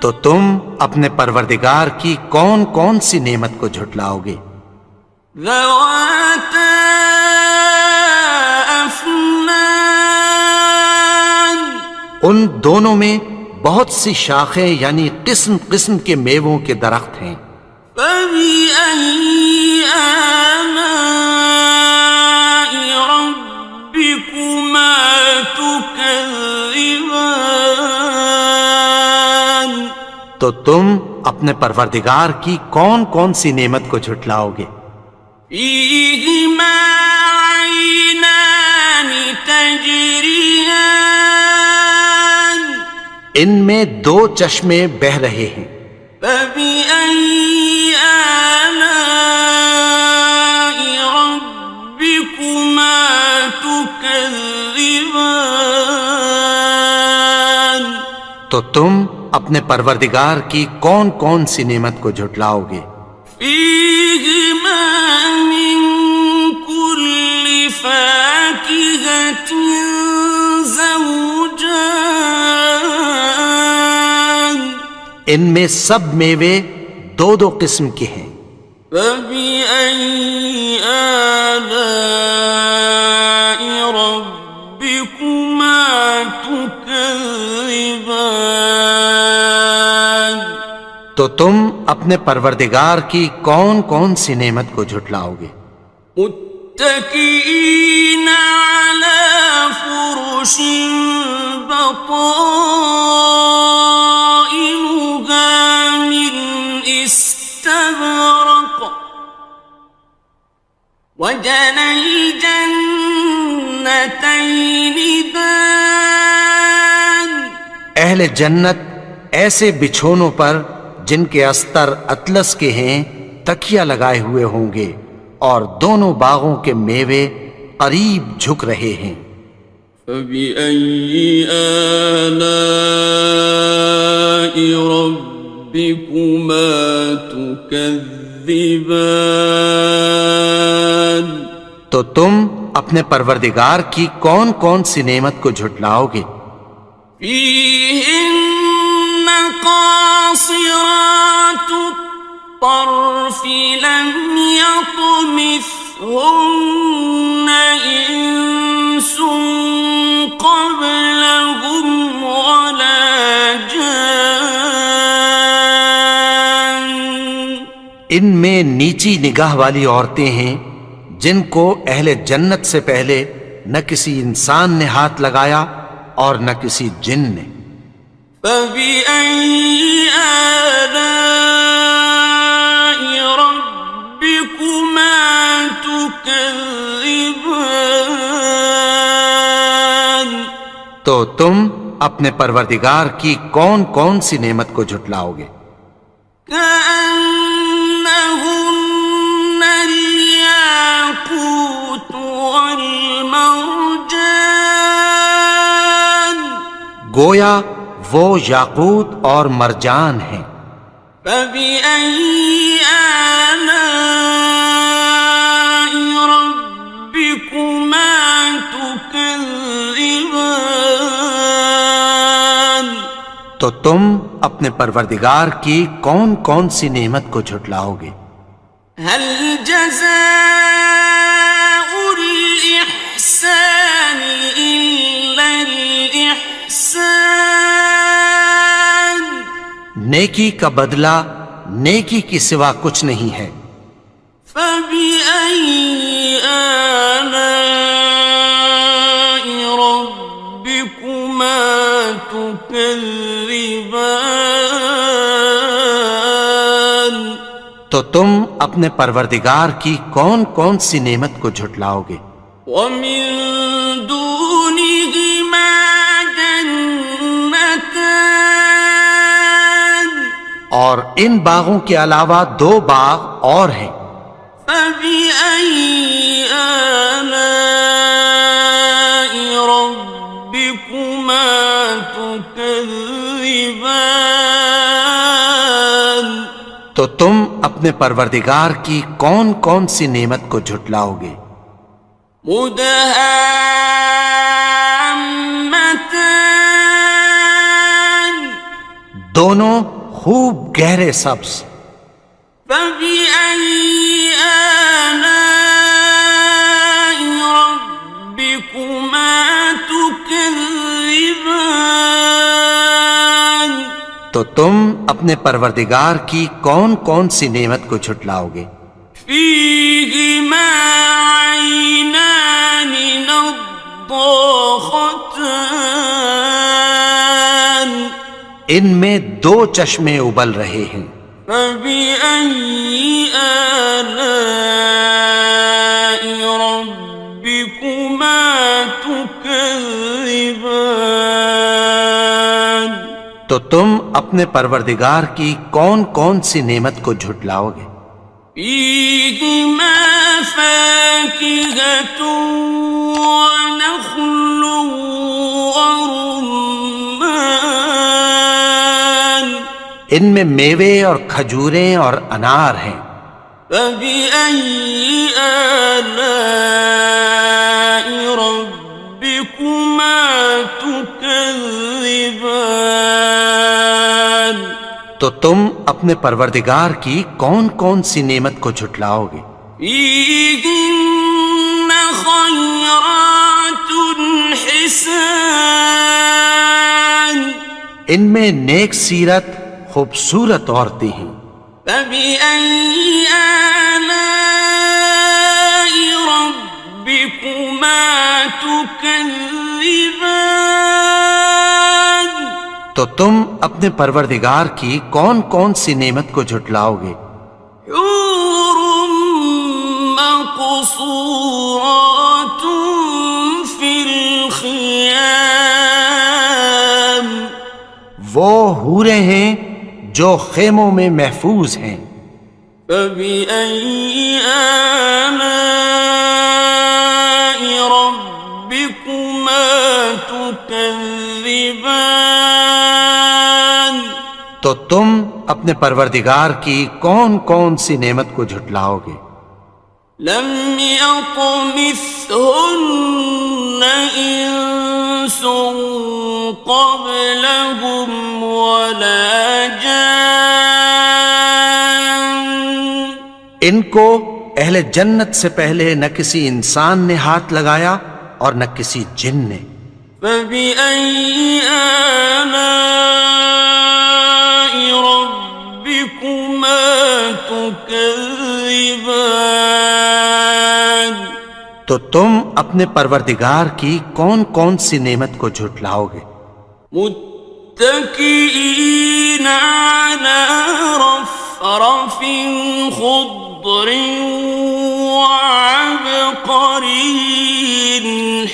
تو تم اپنے پروردگار کی کون کون سی نعمت کو جھٹلاؤ گے؟ ذواتا افنان، ان دونوں میں بہت سی شاخیں یعنی قسم قسم کے میووں کے درخت ہیں۔ فبأي آلاء ربكما تكذبان، تو تم اپنے پروردگار کی کون کون سی نعمت کو جھٹلاؤ گے؟ فيهما عينان تجريان، ان میں 2 چشمے بہہ رہے ہیں۔ فبأي آلاء ربكما تكذبان، تو تم اپنے پروردگار کی کون کون سی نعمت کو جھٹلاؤ گے؟ فيهما من كل فاكهة زوجان، ان میں سب میوے 2 قسم کے ہیں۔ فبأي آلاء ربكما تكذبان، تو تم اپنے پروردگار کی کون کون سی نعمت کو جھٹلاؤ گے؟ متكئين على فرش بطائنها من استبرق، وجنى الجنتين دان، اہل جنت ایسے بچھونوں پر جن کے استر اطلس کے ہیں تکیہ لگائے ہوئے ہوں گے اور دونوں باغوں کے میوے قریب جھک رہے ہیں۔ فبأي آلاء ربكما تكذبان، تو تم اپنے پروردگار کی کون کون سی نعمت کو جھٹلاؤ گے؟ فيهن قاصرات الطرف لم يطمثهن إنس قبلهم ولا جان. ان میں نیچی نگاہ والی عورتیں ہیں جن کو اہل جنت سے پہلے نہ کسی انسان نے ہاتھ لگایا اور نہ کسی جن نے. فبأي آلاء ربكما تكذبان. تو تم اپنے پروردگار کی کون کون سی نعمت کو جھٹلاؤ گے؟ كأنهن الياقوت والمرجان. گویا وہ یاقوت اور مرجان ہیں. فبأي آلاء ربكما تكذبان. تو تم اپنے پروردگار کی کون کون سی نعمت کو جھٹلاؤ گے؟ هل جزاء الإحسان إلا الإحسان. نیکی کا بدلہ نیکی کی سوا کچھ نہیں ہے. فبأي آلاء ربكما تكذبان. تو تم اپنے پروردگار کی کون کون سی نعمت کو جھٹلاؤ گے؟ ومن دونهما جنتان. اور ان باغوں کے علاوہ دو باغ اور ہیں. فبأي آلاء ربكما تكذبان. تو تم اپنے پروردگار کی کون کون سی نعمت کو جھٹلاؤ گے؟ مدهامتان. دونوں خوب گہرے سبز. فبأي آلاء ربكما تكذبان. تو تم اپنے پروردگار کی کون کون سی نعمت کو جھٹلاؤ گے؟ فيهما عينان نضاختان. ان میں دو چشمے ابل رہے ہیں. فبأي آلاء ربكما تكذبان. تو تم اپنے پروردگار کی کون کون سی نعمت کو جھٹلاؤ گے؟ فيهما فاكهة ونخل ورمان. ان میں میوے اور کھجوریں اور انار ہیں. فبأي آلاء ربكما تكذبان. تو تم اپنے پروردگار کی کون کون سی نعمت کو جھٹلاؤ گے؟ فيهن خيرات حسان. ان میں نیک سیرت خوبصورت عورتیں ہیں. فبأي آلاء ربكما تكذبان. تو تم اپنے پروردگار کی کون کون سی نعمت کو جھٹلاؤ گے؟ حور مقصورات في الخيام. وہ حوریں ہیں جو خیموں میں محفوظ ہیں. فبأي آلاء ربكما تكذبان. تو تم اپنے پروردگار کی کون کون سی نعمت کو جھٹلاؤ گے؟ لم يطمثهن إنس قبلهم ولا جان ان کو اہل جنت سے پہلے نہ کسی انسان نے ہاتھ لگایا اور نہ کسی جن نے. فبأي آلاء ربكما تكذبان تو تم اپنے پروردگار کی کون کون سی نعمت کو جھٹلاؤ گے؟ متكئين على رفرف خضر وعبقري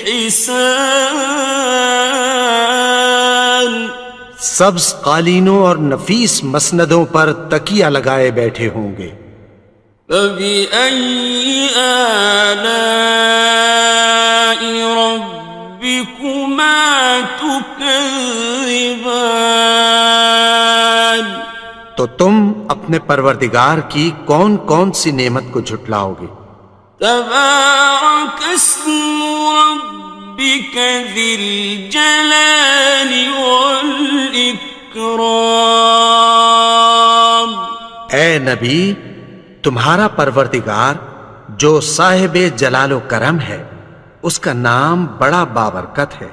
حسان سبز قالینوں اور نفیس مسندوں پر تکیہ لگائے بیٹھے ہوں گے. فبأي آلاء ربكما تكذبان تو تم اپنے پروردگار کی کون کون سی نعمت کو جھٹلاؤ گے؟ تبارك اسم ربك ذي الجلال والإكرام. اے نبی، تمہارا پروردگار جو صاحب جلال و کرم ہے، اس کا نام بڑا بابرکت ہے.